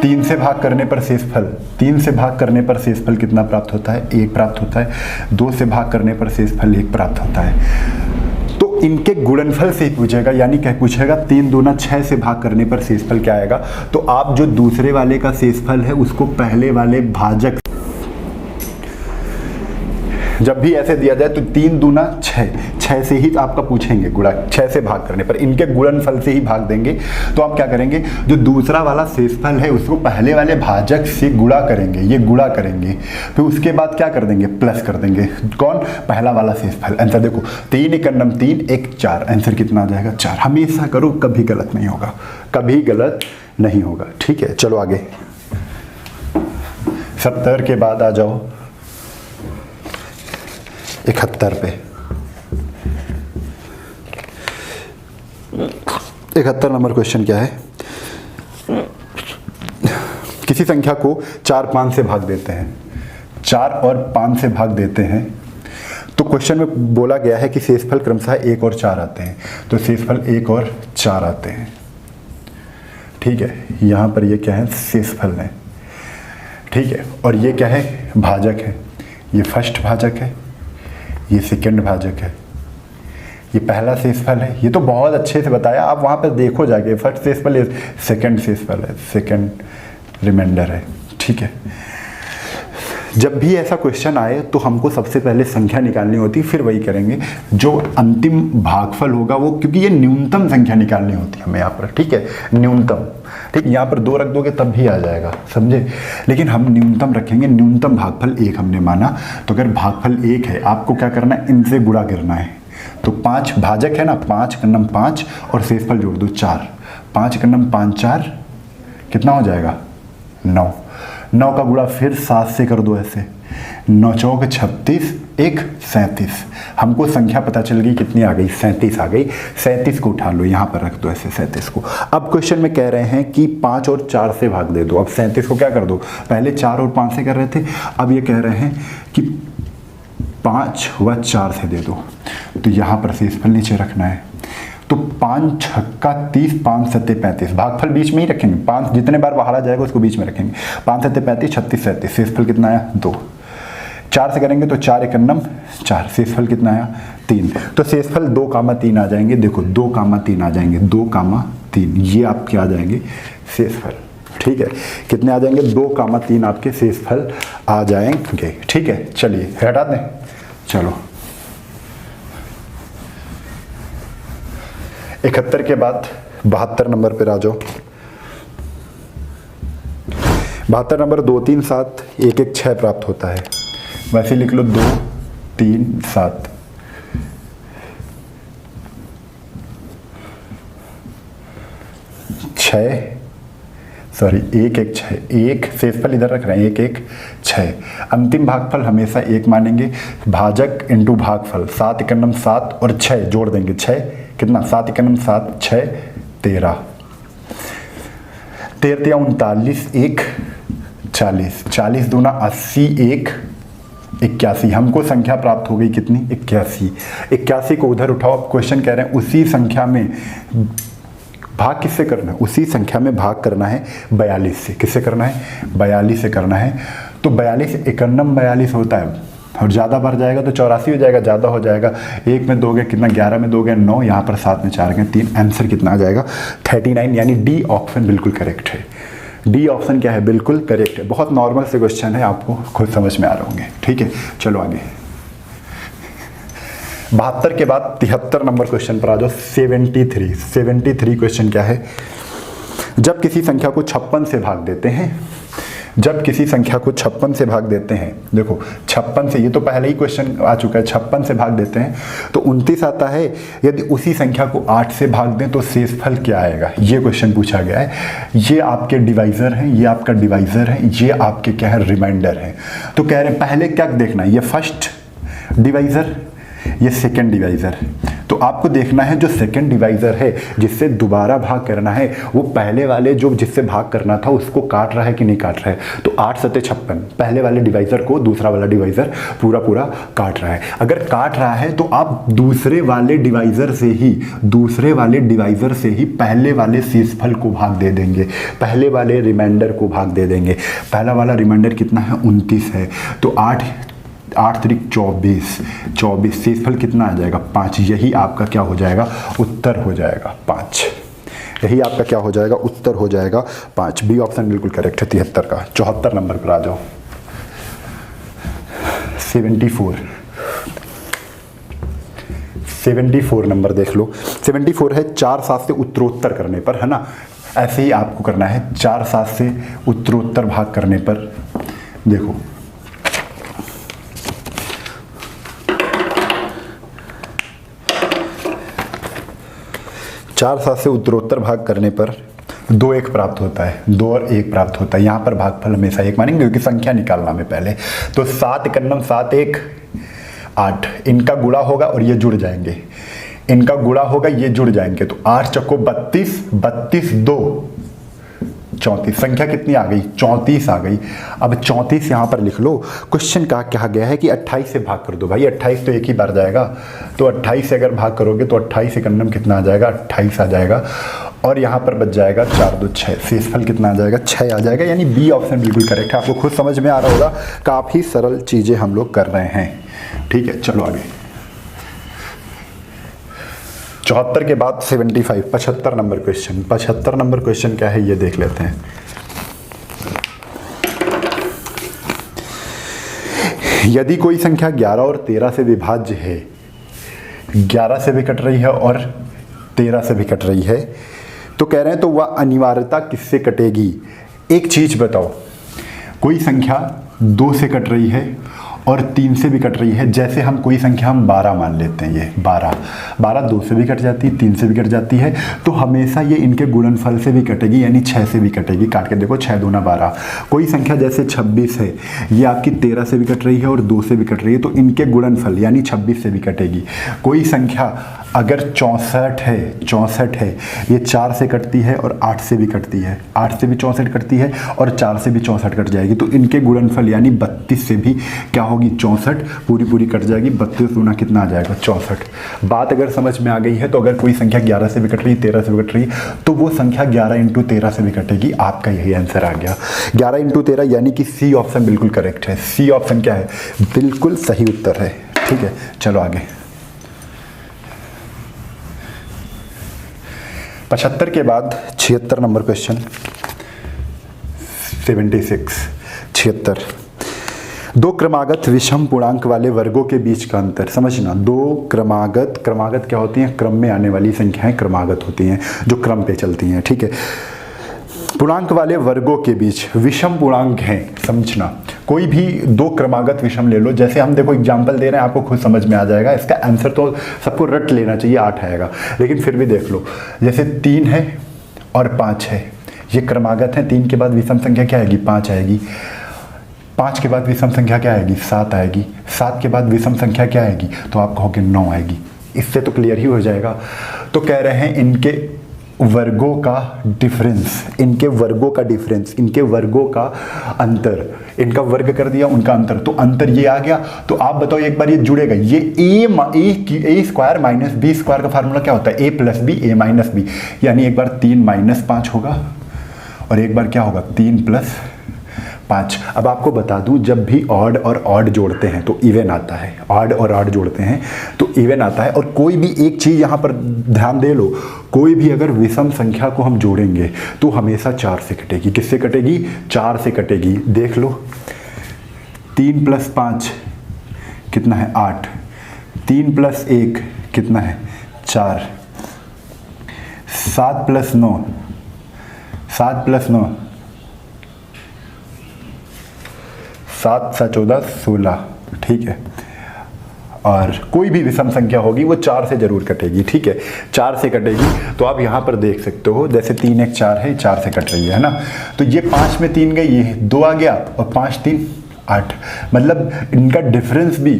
Speaker 1: 3 से भाग करने पर शेषफल, 3 से भाग करने पर शेषफल कितना प्राप्त होता है? 1 प्राप्त होता है। 2 से भाग करने पर शेषफल 1 प्राप्त होता है। तो इनके गुणनफल से ही पूछेगा, यानी क्या पूछेगा? 3 दूना 6 से भाग करने पर शेषफल क्या आएगा? तो आप जो दूसरे वाले का शेषफल है उसको पहले वाले भाजक, जब भी ऐसे दिया जाए तो 3 दूना 6, 6 से ही आपका पूछेंगे गुणा, 6 से भाग करने पर इनके गुणनफल से ही भाग देंगे। तो आप क्या करेंगे? जो दूसरा वाला शेषफल है उसको पहले वाले भाजक से गुणा करेंगे, ये गुणा करेंगे, फिर उसके बाद क्या कर देंगे? प्लस कर देंगे। कौन? पहला वाला शेषफल। आंसर देखो, 3 1 3 1 4, आंसर कितना आ जाएगा? 4। हमेशा करो, कभी गलत नहीं होगा, कभी गलत नहीं होगा, ठीक है। चलो आगे, 70 के बाद आ जाओ 71 पे। 71 नंबर क्वेश्चन क्या है? किसी संख्या को 4 5 से भाग देते हैं, 4 और 5 से भाग देते हैं, तो क्वेश्चन में बोला गया है कि शेषफल क्रमशः 1 और 4 आते हैं। तो शेषफल 1 और 4 आते हैं, ठीक है। यहाँ पर ये क्या है? शेषफल है, ठीक है। और ये क्या है? भाजक है। ये फर्स्ट भाजक है, ये सेकंड भाजक है, ये पहला शेषफल है। ये तो बहुत अच्छे से बताया, आप वहाँ पर देखो जाके। फर्स्ट शेषफल है, सेकंड शेषफल है, सेकंड रिमाइंडर है, ठीक है। जब भी ऐसा क्वेश्चन आए तो हमको सबसे पहले संख्या निकालनी होती है, फिर वही करेंगे जो अंतिम भागफल होगा वो, क्योंकि ये न्यूनतम संख्या निकालनी होती है हमें यहाँ पर, ठीक है, न्यूनतम। ठीक, यहाँ पर 2 रख दोगे तब भी आ जाएगा, समझे, लेकिन हम न्यूनतम रखेंगे। न्यूनतम भागफल 1 हमने माना, तो अगर भागफल 1 है आपको क्या करना है, इनसे गुणा करना है। तो 5 भाजक है ना, 5 × 5 और शेषफल जोड़ दो 4, 5 × 5 4 कितना हो जाएगा 9। 9 का गुणा फिर 7 से कर दो ऐसे, 9 चौक 36, 1 37। हमको संख्या पता चल गई कितनी आ गई, 37 आ गई। 37 को उठा लो, यहाँ पर रख दो ऐसे 37 को। अब क्वेश्चन में कह रहे हैं कि 5 और 4 से भाग दे दो। अब 37 को क्या कर दो, पहले 4 और 5 से कर रहे थे, अब ये कह रहे हैं कि 5 व 4 से दे दो। तो यहाँ पर शेषफल नीचे रखना है। तो 5 छक्का 30, 5 सत्ते 35, भागफल बीच में ही रखेंगे, 5 जितने बार बाहर आ जाएगा उसको बीच में रखेंगे। 5 सत्ते 35, 36 37, शेषफल कितना आया 2। 4 से करेंगे तो 4 × 4, शेषफल कितना आया 3। तो शेषफल 2, 3 आ जाएंगे, देखो 2, 3 आ जाएंगे, 2, 3 ये आपके आ जाएंगे शेषफल। ठीक है, कितने आ जाएंगे, 2, 3 आपके शेषफल आ जाएंगे। ठीक है, चलिए हटा दें, चलो 71 के बाद 72 नंबर पर आ जाओ। 72 नंबर 2 3 7 1 1 6 प्राप्त होता है, वैसे लिख लो 2 3 7। सॉरी 1 1 6, 1 शेषफल इधर रख रहे हैं, 1 1 6। अंतिम भागफल हमेशा 1 मानेंगे, भाजक इंटू भागफल, 7 × 7 और 6 जोड़ देंगे, 6 कितना, 7 × 7 6 13, 13 39, 1 40, 40 दूना 80, 1 81। हमको संख्या प्राप्त हो गई कितनी, 81। 81 को उधर उठाओ। क्वेश्चन कह रहे हैं उसी संख्या में भाग किससे करना है, उसी संख्या में भाग करना है 42 से। किससे करना है, 42 से करना है। तो 42 51 42 होता है, और ज़्यादा बढ़ जाएगा तो 84 हो जाएगा, ज़्यादा हो जाएगा। 1 में दोगे कितना, 11 में दोगे 9, यहाँ पर 7 में 4 गए 3, आंसर कितना आ जाएगा 39। यानी डी ऑप्शन बिल्कुल करेक्ट है। डी ऑप्शन क्या है, बिल्कुल करेक्ट है। बहुत नॉर्मल से क्वेश्चन है, आपको खुद समझ में आ रहे होंगे। ठीक है, चलो आगे। 72 के बाद 73 नंबर क्वेश्चन पर आ जाओ। 73 क्वेश्चन क्या है, जब किसी संख्या को 56 से भाग देते हैं, जब किसी संख्या को 56 से भाग देते हैं, देखो 56 से, ये तो पहले ही क्वेश्चन आ चुका है, 56 से भाग देते हैं तो 29 आता है। यदि उसी संख्या को 8 से भाग दें तो शेषफल क्या आएगा, ये क्वेश्चन पूछा गया है। ये आपके डिवाइजर हैं, ये आपका डिवाइजर है, ये आपके क्या है, रिमाइंडर है। तो कह रहे हैं पहले क्या देखना है, ये फर्स्ट डिवाइजर, ये सेकंड डिवाइजर। तो आपको देखना है जो सेकंड डिवाइजर है जिससे दोबारा भाग करना है, वो पहले वाले जो जिससे भाग करना था उसको काट रहा है कि नहीं काट रहा है। तो 8 सत्ते 56, पहले वाले डिवाइजर को दूसरा वाला डिवाइजर पूरा पूरा काट रहा है। अगर काट रहा है तो आप दूसरे वाले डिवाइजर से ही पहले वाले शेषफल को भाग दे देंगे, पहले वाले रिमाइंडर को भाग दे देंगे। पहला वाला रिमाइंडर कितना है, 29 है। तो 8 3 24, शेषफल कितना आ जाएगा 5। यही आपका क्या हो जाएगा, उत्तर हो जाएगा 5। यही आपका क्या हो जाएगा, उत्तर हो जाएगा 5। बी ऑप्शन बिल्कुल करेक्ट है 73 का। 74 नंबर पर आ जाओ। 74 नंबर देख लो। 74 है 4 7 से उत्तरोत्तर करने पर, है ना। ऐसे ही आपको करना है, 4 7 से उत्तरोत्तर भाग करने पर। देखो 4 7 से उत्तरोत्तर भाग करने पर 2 1 प्राप्त होता है, 2 और 1 प्राप्त होता है। यहाँ पर भागफल हमेशा 1 मानेंगे क्योंकि संख्या निकालना में पहले। तो 7 × 7 1 8, इनका गुणा होगा और ये जुड़ जाएंगे, इनका गुणा होगा, ये जुड़ जाएंगे। तो 8 चक्को 32, 32 2 34, संख्या कितनी आ गई, 34 आ गई। अब 34 यहाँ पर लिख लो। क्वेश्चन का कहा गया है कि 28 से भाग कर दो। भाई 28 तो एक ही बार जाएगा, तो 28 से अगर भाग करोगे तो 28 एकन्नम कितना आ जाएगा, 28 आ जाएगा। और यहाँ पर बच जाएगा 4 2 6, शेषफल कितना आ जाएगा, 6 आ जाएगा। यानी बी ऑप्शन बिल्कुल करेक्ट है। आपको खुद समझ में आ रहा होगा, काफ़ी सरल चीज़ें हम लोग कर रहे हैं। ठीक है, चलो आगे। 74 के बाद 75, 75 नंबर क्वेश्चन। 75 नंबर क्वेश्चन क्या है ये देख लेते हैं। यदि कोई संख्या 11 और 13 से विभाज्य है, 11 से भी कट रही है और 13 से भी कट रही है, तो कह रहे हैं तो वह अनिवार्यता किससे कटेगी। एक चीज बताओ, कोई संख्या 2 से कट रही है और 3 से भी कट रही है। जैसे हम कोई संख्या हम 12 मान लेते हैं, ये 12 2 से भी कट जाती है, 3 से भी कट जाती है, तो हमेशा ये इनके गुणनफल से भी कटेगी, यानी 6 से भी कटेगी। काट के देखो, 6 दूना 12। कोई संख्या जैसे 26 है, ये आपकी 13 से भी कट रही है और 2 से भी कट रही है, तो इनके गुणनफल यानी 26 से भी कटेगी। कोई संख्या अगर 64 है, ये 4 से कटती है और 8 से भी कटती है, 8 से भी 64 कटती है और 4 से भी 64 कट जाएगी, तो इनके गुणनफल यानी 32 से भी क्या होगी, 64 पूरी कट जाएगी। 32 दूना कितना आ जाएगा, 64। बात अगर समझ में आ गई है तो अगर कोई संख्या 11 से भी कट रही है, 13 से भी कट रही है, तो वो संख्या 11 × 13 से भी कटेगी। आपका यही आंसर आ गया, 11 × 13, यानी कि सी ऑप्शन बिल्कुल करेक्ट है। सी ऑप्शन क्या है, बिल्कुल सही उत्तर है। ठीक है, चलो आगे। 75 के बाद 76 नंबर क्वेश्चन, 76। दो क्रमागत विषम पूर्णांक वाले वर्गों के बीच का अंतर समझना। दो क्रमागत क्या होती हैं, क्रम में आने वाली संख्याएं क्रमागत होती हैं, जो क्रम पे चलती हैं। ठीक है, पूर्णांक वाले वर्गों के बीच विषम पूर्णांक हैं, समझना। कोई भी दो क्रमागत विषम ले लो, जैसे हम देखो एग्जाम्पल दे रहे हैं, आपको खुद समझ में आ जाएगा। इसका आंसर तो सबको रट लेना चाहिए, 8 आएगा, लेकिन फिर भी देख लो। जैसे 3 है और 5 है, ये क्रमागत है। 3 के बाद विषम संख्या क्या आएगी, 5 आएगी। 5 के बाद विषम संख्या क्या आएगी, 7 आएगी। 7 के बाद विषम संख्या क्या आएगी, तो आप कहोगे 9 आएगी। इससे तो क्लियर ही हो जाएगा। तो कह रहे हैं इनके वर्गों का डिफरेंस, इनके वर्गों का अंतर, इनका वर्ग कर दिया, उनका अंतर, तो अंतर ये आ गया। तो आप बताओ एक बार ये जुड़ेगा, ये ए स्क्वायर माइनस बी स्क्वायर का फार्मूला क्या होता है, ए plus B, A minus B, यानी एक बार 3 - 5 होगा और एक बार क्या होगा, 3 + 5। अब आपको बता दूं, जब भी ऑड और ऑड जोड़ते हैं तो इवन आता है, ऑड और ऑड जोड़ते हैं तो इवन आता है। और कोई भी एक चीज़ यहाँ पर ध्यान दे लो, कोई भी अगर विषम संख्या को हम जोड़ेंगे तो हमेशा 4 से कटेगी। किससे कटेगी, 4 से कटेगी। देख लो, 3 + 5 कितना है, 8। 3 + 1 कितना है, 4। 7 + 9 7 + 9 7 × 14 16। ठीक है, और कोई भी विषम संख्या होगी वो 4 से जरूर कटेगी। ठीक है, 4 से कटेगी। तो आप यहाँ पर देख सकते हो, जैसे 3 × 1 = 4 है, 4 से कट रही है ना। तो ये 5 में 3 गई, ये 2 आ गया, और 5 × 3 = 8। मतलब इनका डिफरेंस भी,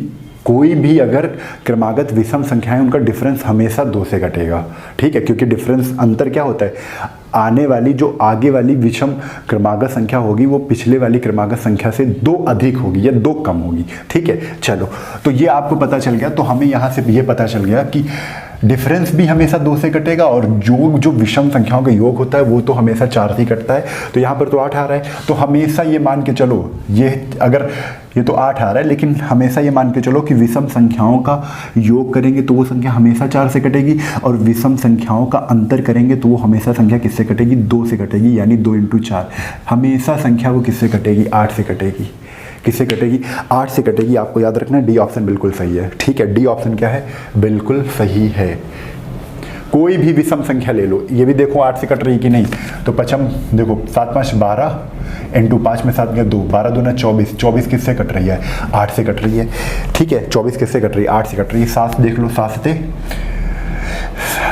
Speaker 1: कोई भी अगर क्रमागत विषम संख्याएं, उनका डिफरेंस हमेशा 2 से कटेगा। ठीक है, क्योंकि डिफरेंस अंतर क्या होता है, आने वाली जो आगे वाली विषम क्रमागत संख्या होगी वो पिछले वाली क्रमागत संख्या से 2 अधिक होगी या 2 कम होगी। ठीक है, चलो, तो ये आपको पता चल गया। तो हमें यहाँ से ये पता चल गया कि डिफरेंस भी हमेशा 2 से कटेगा और जो विषम संख्याओं का योग होता है वो तो हमेशा 4 से ही कटता है। तो यहाँ पर तो 8 आ रहा है, तो हमेशा ये मान के चलो, ये अगर ये तो 8 आ रहा है, लेकिन हमेशा ये मान के चलो कि विषम संख्याओं का योग करेंगे तो वो संख्या हमेशा 4 से कटेगी, और विषम संख्याओं का अंतर करेंगे तो वो हमेशा संख्या किससे कटेगी, 2 से कटेगी। यानी 2 × 4 हमेशा संख्या वो किससे कटेगी, 8 से कटेगी। किससे कटेगी, 8 से कटेगी। आपको याद रखना है, डी ऑप्शन बिल्कुल सही है। ठीक है, डी ऑप्शन क्या है, बिल्कुल सही है। कोई भी विषम संख्या ले लो, ये भी देखो 8 से कट रही कि नहीं। तो पचम देखो, 7 × 5 = 12, × 5 में 7 गया 2, 12 दूना 24, 24 किससे कट रही है, 8 से कट रही है। ठीक है, 24 किससे कट रही है, 8 से कट रही है। 7 देख लो, 7 से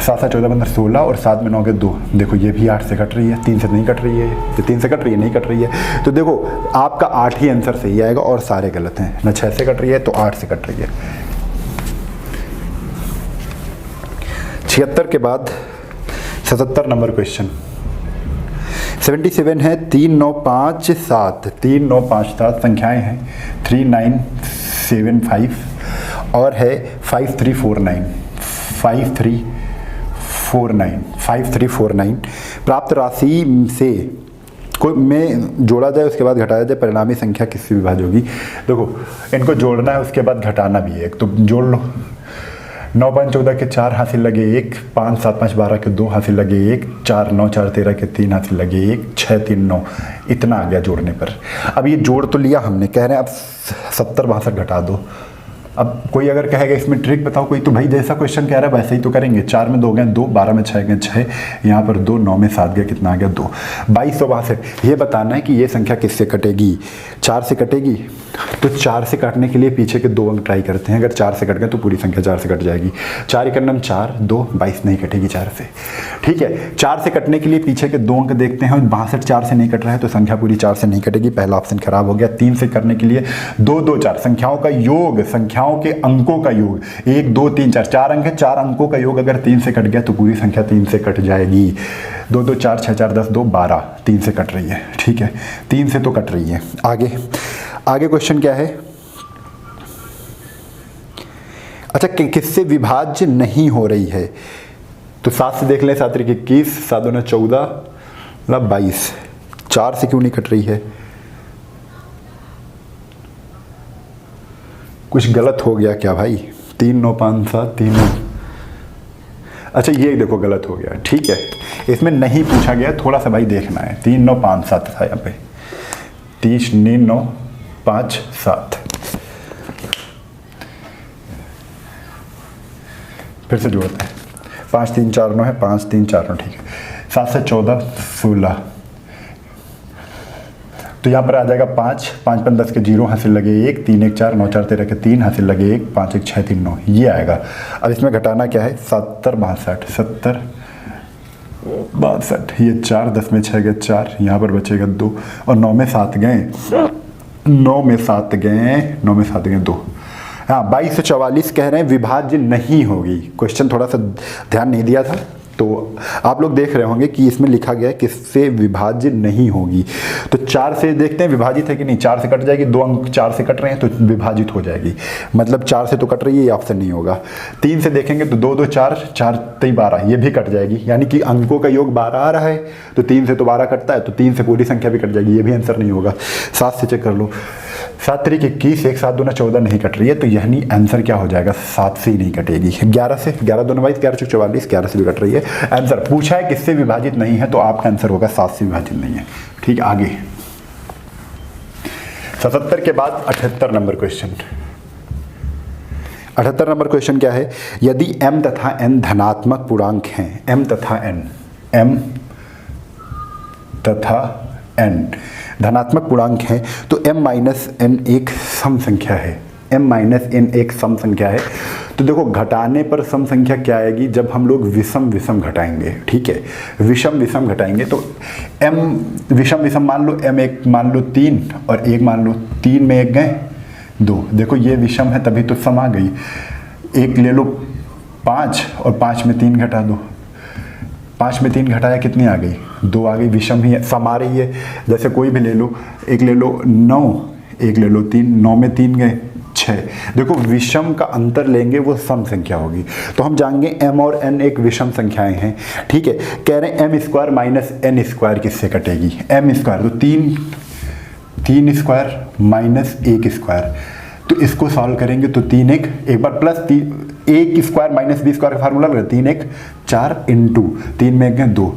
Speaker 1: 14 15 16, और 7 में 9 गए 2, देखो ये भी 8 से कट रही है, 3 से नहीं कट रही है। ये 3 से कट रही है, नहीं कट रही है। तो देखो आपका 8 ही आंसर सही आएगा और सारे गलत हैं। ना 6 से कट रही है तो 8 से कट रही है। 76 के बाद 77 नंबर क्वेश्चन, 77 है। 3 9 5 7 3 9 5 7 संख्याएं हैं, 3 9 7 5 और है 5 3 4 9 5 3 4 9 5 3 4 9। प्राप्त राशि से कोई में जोड़ा जाए, उसके बाद घटाया जाए, परिणामी संख्या किससे विभाज्य होगी। देखो इनको जोड़ना है, उसके बाद घटाना भी है। एक तो जोड़ लो, 9 5 14 के 4 हासिल लगे 1, 5 7 5 12 के 2 हासिल लगे 1, 4 9 4 13 के 3 हासिल लगे 1, 6 3 9, इतना आ गया जोड़ने पर। अब ये जोड़ तो लिया हमने, कह रहे हैं अब 70 62 घटा दो। अब कोई अगर कहेगा इसमें ट्रिक बताओ कोई, तो भाई जैसा क्वेश्चन कह रहा है वैसे ही तो करेंगे। 4 में 2 गए 2, 12 में 6 गए 6, यहाँ पर 2, 9 में 7 गए, कितना आ गया 2। 2262। ये बताना है कि ये संख्या किससे कटेगी, 4 से कटेगी। तो 4 से काटने के लिए पीछे के 2 अंक ट्राई करते हैं। अगर 4 से कट गए तो पूरी संख्या 4 से कट जाएगी। 4 1 9 4, 2 22 नहीं कटेगी 4 से। ठीक है, 4 से कटने के लिए पीछे के 2 अंक देखते हैं। 62 4 से नहीं कट रहा है तो संख्या पूरी 4 से नहीं कटेगी, पहला ऑप्शन खराब हो गया। 3 से करने के लिए 2 2 4, संख्याओं का योग, संख्याओं के अंकों का योग, 1 2 3 4, 4 अंक है, 4 अंकों का योग अगर 3 से कट गया तो पूरी संख्या 3 से कट जाएगी। 2 2 4 6 4 10 2 12, 3 से कट रही है। ठीक है, 3 से तो कट रही है। आगे क्वेश्चन क्या है, अच्छा किससे विभाज्य नहीं हो रही है, तो 7 से देख लें। 7 3 21, 7 2 14, 22, 4 से क्यों नहीं कट रही है, कुछ गलत हो गया क्या भाई। 3 9 5 7 3, अच्छा ये देखो गलत हो गया। ठीक है, इसमें नहीं पूछा गया, थोड़ा सा भाई देखना है। 3 9 5 7 था यहाँ पे, 30 9 5 7, फिर से जोड़ते हैं। 5 3 4 9 है, 5 3 4 9, ठीक है। 7 से 14 16, तो यहाँ पर आ जाएगा 5 5 5 10 के 0 हासिल लगे 1, 3 1 4 9 4 13 के 3 हासिल लगे 1, 5 1 6 3 9, ये आएगा। अब इसमें घटाना क्या है, 70 62, 70 62, ये 4, 10 में 6 गए 4, यहाँ पर बचेगा 2, और 9 में 7 गए 9 में 7 गए 9 में 7 गए 2। हाँ, 22 से 44 कह रहे हैं विभाज्य नहीं होगी। क्वेश्चन थोड़ा सा ध्यान नहीं दिया था, तो आप लोग देख रहे होंगे कि इसमें लिखा गया है किससे विभाज्य नहीं होगी। तो 4 से देखते हैं विभाजित है कि नहीं। 4 से कट जाएगी, 2 अंक 4 से कट रहे हैं तो विभाजित हो जाएगी, मतलब 4 से तो कट रही है, ये ऑप्शन नहीं होगा। 3 से देखेंगे तो 2 2 4, 4 3 12, ये भी कट जाएगी, यानी कि अंकों का योग 12 आ रहा है, तो 3 से तो 12 कटता है, तो 3 से पूरी संख्या भी कट जाएगी, ये भी आंसर नहीं होगा। 7 से चेक कर लो, 7 3 21, 1 7 2 14 नहीं कट रही है, तो यानी आंसर क्या हो जाएगा, 7 से ही नहीं कटेगी। 11 से, 11 2 22, 11 44, 11 से भी कट रही है। आंसर पूछा है किससे विभाजित नहीं है, तो आपका आंसर होगा 7 से विभाजित नहीं है। ठीक, आगे 77 के बाद 78 नंबर क्वेश्चन। 78 नंबर क्वेश्चन क्या है, यदि m तथा n धनात्मक पूर्णांक हैं, m तथा n धनात्मक पूर्णांक हैं, तो m माइनस n एक सम संख्या है। m माइनस n एक सम संख्या है। तो देखो घटाने पर सम संख्या क्या आएगी, जब हम लोग विषम विषम घटाएंगे। ठीक है, विषम विषम घटाएंगे तो m विषम विषम मान लो, m एक मान लो 3 और 1 मान लो, 3 में 1 गए 2, देखो ये विषम है तभी तो सम आ गई। 1 ले लो 5 और 5 में 3 घटा दो, 5 में 3 घटाया कितनी आ गई, 2 आ गई, विषम ही है, सम आ रही है। जैसे कोई भी ले लो, 1 ले लो 9, 1 ले लो 3, 9 में 3 गए 6, देखो विषम का अंतर लेंगे वो सम संख्या होगी। तो हम जानेंगे m और n एक विषम संख्याएं हैं। ठीक है, कह रहे हैं m square minus n square किससे कटेगी, m स्क्वायर तो 3 स्क्वायर माइनस 1 स्क्वायर, तो इसको सॉल्व करेंगे तो 3 एक बार plus 1 square minus b square का फार्मूला लगा, 3 1 4 इंटू 3 में 1 2,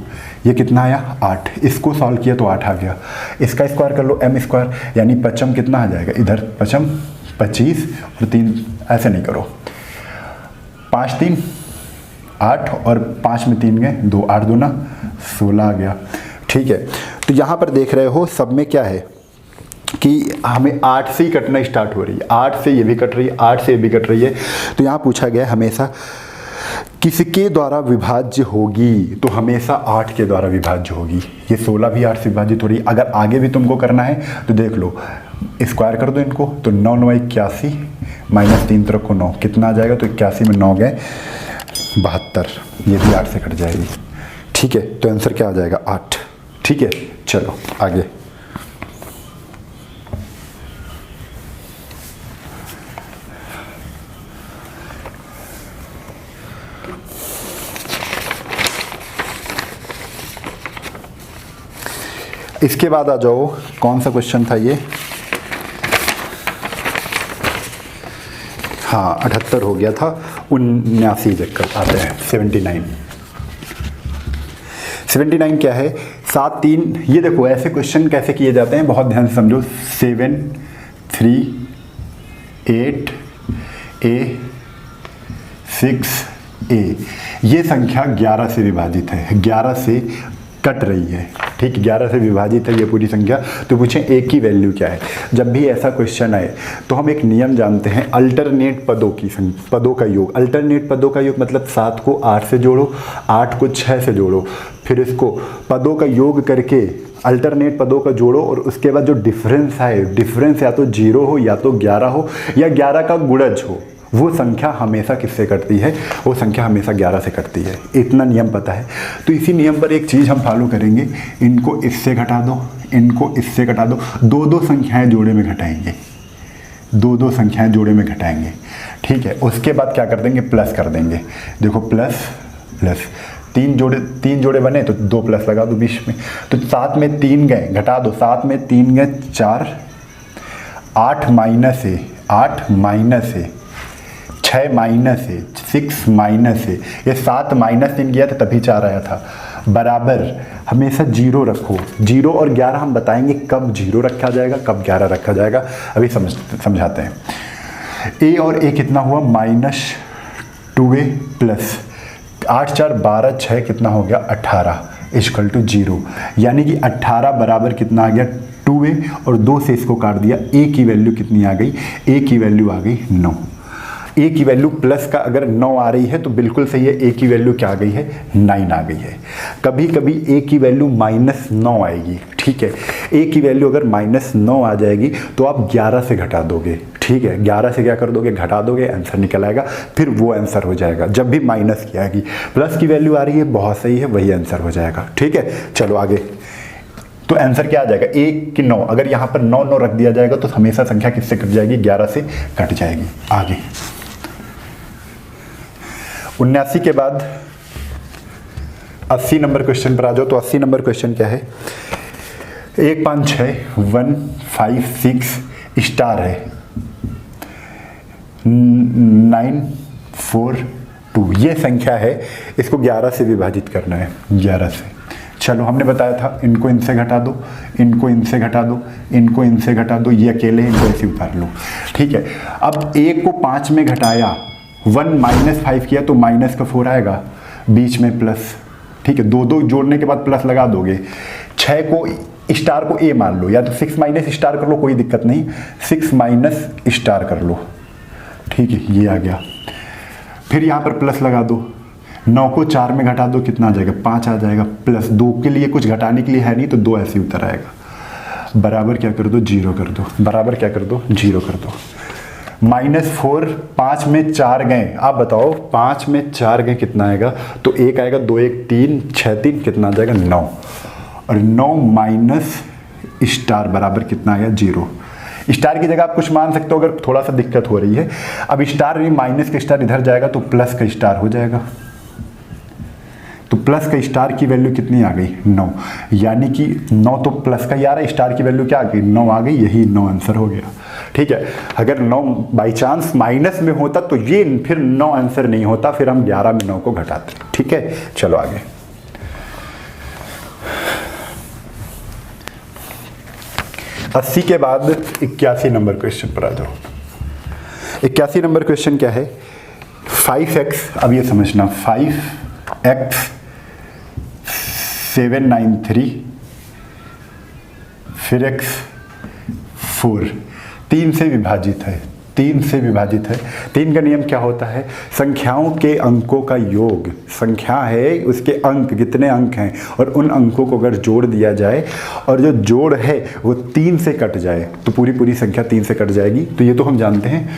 Speaker 1: ये कितना आया 8, इसको सॉल्व किया तो 8 आ गया। इसका स्क्वायर कर लो m स्क्वायर, यानी पचम कितना आ जाएगा, इधर पचम 25 और 3, ऐसे नहीं करो, 5 3 8 और 5 में 3 गए 2, 8 2 16 आ गया। ठीक है, तो यहाँ पर देख रहे हो सब में क्या है कि हमें 8 से ही कटना स्टार्ट हो रही है, 8 से ये भी कट रही है, 8 से ये भी कट रही है। तो यहाँ पूछा गया हमेशा किसके द्वारा विभाज्य होगी, तो हमेशा 8 के द्वारा विभाज्य होगी। ये 16 भी 8 से विभाजित हो रही है। अगर आगे भी तुमको करना है तो देख लो, स्क्वायर कर दो इनको, तो 9 9 81 माइनस 3 तरफ को 9, कितना आ जाएगा, तो 81 में 9 गए 72, ये भी 8 से कट जाएगी। ठीक है, तो आंसर क्या आ जाएगा 8। ठीक है, चलो आगे। इसके बाद आ जाओ, कौन सा क्वेश्चन था ये, हाँ 78 हो गया था, 79 चक्कर आते हैं 79 क्या है 7 3। ये देखो ऐसे क्वेश्चन कैसे किए जाते हैं, बहुत ध्यान से समझो। 7 3 8 A 6 A, ये संख्या 11 से विभाजित है, 11 से कट रही है, ठीक, 11 से विभाजित है ये पूरी संख्या। तो पूछें A की वैल्यू क्या है। जब भी ऐसा क्वेश्चन आए तो हम एक नियम जानते हैं, अल्टरनेट पदों का योग। अल्टरनेट पदों का योग मतलब 7 को 8 से जोड़ो, 8 को 6 से जोड़ो, फिर इसको पदों का योग करके अल्टरनेट पदों का जोड़ो, और उसके बाद जो डिफरेंस आए, डिफरेंस या तो 0 हो या तो 11 हो या 11 का गुणज हो, वो संख्या हमेशा किससे कटती है, वो संख्या हमेशा 11 से कटती है। इतना नियम पता है। तो इसी नियम पर एक चीज़ हम फॉलो करेंगे, इनको इससे घटा दो, इनको इससे घटा दो, दो संख्याएं जोड़े में घटाएंगे, दो संख्याएं जोड़े में घटाएंगे, ठीक है। उसके बाद क्या कर देंगे, प्लस कर देंगे। देखो प्लस प्लस, तीन जोड़े बने तो 2 प्लस लगा दो बीच में, तो 7 में 3 गए, घटा दो, 7 में 3 गए 4, 8 माइनस है 6 माइनस है 6 माइनस है, ये 7 माइनस 3 गया था तभी 4 आया था, बराबर हमेशा 0 रखो। 0 और 11 हम बताएंगे कब 0 रखा जाएगा, कब 11 रखा जाएगा, अभी समझाते हैं। A और A कितना हुआ, -2A प्लस 8 4 12 6 कितना हो गया 18 इक्वल टू 0, यानी कि 18 बराबर कितना आ गया 2A, और 2 से इसको काट दिया। A की वैल्यू कितनी आ गई, A की वैल्यू आ गई 9। A की वैल्यू प्लस का अगर 9 आ रही है तो बिल्कुल सही है, A की वैल्यू क्या आ गई है, 9 आ गई है। कभी कभी A की वैल्यू -9 आएगी, ठीक है। A की वैल्यू अगर -9 आ जाएगी तो आप 11 से घटा दोगे, ठीक है। 11 से क्या कर दोगे, घटा दोगे, आंसर निकल आएगा, फिर वो आंसर हो जाएगा। जब भी माइनस की आएगी, प्लस की वैल्यू आ रही है, बहुत सही है, वही आंसर हो जाएगा, ठीक है। चलो आगे, तो आंसर क्या आ जाएगा, 1 की 9। अगर यहाँ पर 9 रख दिया जाएगा तो हमेशा संख्या किससे कट जाएगी, 11 से कट जाएगी। आगे 79 के बाद 80 नंबर क्वेश्चन पर आ जाओ। तो 80 नंबर क्वेश्चन क्या है, 1 5 6 1 5 6 स्टार है, 9 4 2 ये संख्या है, इसको 11 से विभाजित करना है, 11 से। चलो हमने बताया था, इनको इनसे घटा दो, इनको इनसे घटा दो, इनको इनसे घटा दो, ये अकेले इनको ऐसे उतार लो, ठीक है। अब 1 को 5 में घटाया, 1 -5 किया तो माइनस का 4 आएगा, बीच में प्लस, ठीक है। 2 जोड़ने के बाद प्लस लगा दोगे। 6 को स्टार को A मान लो, या तो 6 माइनस स्टार कर लो, कोई दिक्कत नहीं, 6 माइनस स्टार कर लो, ठीक है, ये आ गया। फिर यहाँ पर प्लस लगा दो, 9 को 4 में घटा दो, कितना आ जाएगा, 5 आ जाएगा, प्लस 2 के लिए कुछ घटाने के लिए है नहीं तो 2 ऐसे उतर आएगा, बराबर क्या कर दो, 0 कर दो, बराबर क्या कर दो, 0 कर दो। -4, 5 में 4 गए, आप बताओ 5 में 4 गए कितना आएगा, तो 1 आएगा, 2 1 3 6 3 कितना आ जाएगा 9, और 9 माइनस स्टार बराबर कितना आएगा 0। स्टार की जगह आप कुछ मान सकते हो अगर थोड़ा सा दिक्कत हो रही है। अब स्टार भी माइनस का स्टार इधर जाएगा तो प्लस का स्टार हो जाएगा, तो प्लस का स्टार की वैल्यू कितनी आ गई, 9, यानी कि 9 तो प्लस का ही आ रहा है, स्टार की वैल्यू क्या आ गई, 9 आ गई, यही 9 आंसर हो गया, ठीक है। अगर 9 बाई चांस माइनस में होता तो ये फिर 9 आंसर नहीं होता, फिर हम 11 में 9 को घटाते, ठीक है। चलो आगे 80 के बाद 81 नंबर क्वेश्चन पर आ जाओ। 81 नंबर क्वेश्चन क्या है, 5x, अब ये समझना, 5x 793 फिर x 4 3 से विभाजित है, 3 से विभाजित है। 3 का नियम क्या होता है, संख्याओं के अंकों का योग, संख्या है उसके अंक, कितने अंक हैं, और उन अंकों को अगर जोड़ दिया जाए और जो जोड़ है वो 3 से कट जाए तो पूरी संख्या 3 से कट जाएगी। तो ये तो हम जानते हैं।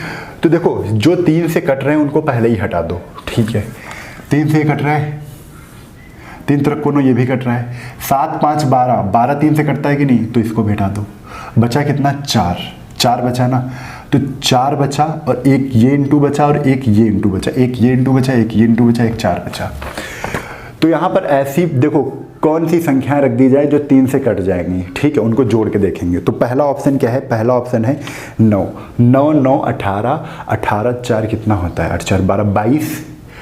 Speaker 1: तो देखो जो 3 से कट रहे हैं उनको पहले ही हटा दो, ठीक है। 3 से कट रहा है, 3 तरफ कोनो, ये भी कट रहा है, 7 5 12, 12 3 से कटता है कि नहीं, तो इसको भी हटा दो। बचा कितना, 4 बचा ना, तो 4 बचा, और एक ये इंटू बचा और एक ये इंटू बचा, एक ये इंटू बचा, एक ये इंटू बचा, एक 4 बचा। तो यहाँ पर ऐसी देखो कौन सी संख्याएं रख दी जाए जो 3 से कट जाएंगी, ठीक है, उनको जोड़ के देखेंगे। तो पहला ऑप्शन क्या है, पहला ऑप्शन है 9, 9 9 18, 18 4 कितना होता है, 8 4 12 22।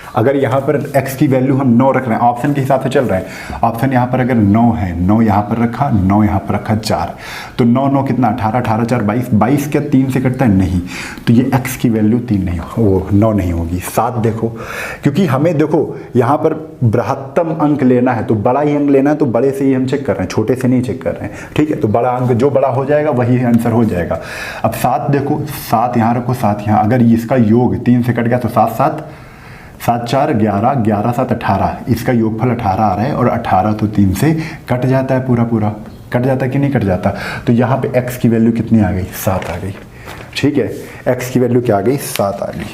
Speaker 1: अगर यहाँ पर x की वैल्यू हम 9 रख रहे हैं, ऑप्शन के हिसाब से चल रहे हैं, ऑप्शन यहाँ पर अगर 9 है, 9 यहाँ पर रखा, 9 यहाँ पर रखा 4, तो 9 9 कितना 18, 18 4 22, 22 क्या 3 से कटता है, नहीं, तो ये x की वैल्यू 3 नहीं वो 9 नहीं होगी। 7 देखो, क्योंकि हमें देखो यहाँ पर बृहत्तम अंक लेना है, तो बड़ा ही अंक लेना है, तो बड़े से ही हम चेक कर रहे हैं, छोटे से नहीं चेक कर रहे हैं, ठीक है। तो बड़ा अंक जो बड़ा हो जाएगा वही आंसर हो जाएगा। अब 7 देखो, 7 यहाँ रखो, 7 यहाँ, अगर इसका योग 3 से कट गया तो 7 7 7 4 11, 11 7 18, इसका योगफल 18 आ रहा है, और 18 तो 3 से कट जाता है, पूरा पूरा कट जाता है कि नहीं कट जाता। तो यहाँ पे x की वैल्यू कितनी आ गई, 7 आ गई, ठीक है, x की वैल्यू क्या आ गई, 7 आ गई।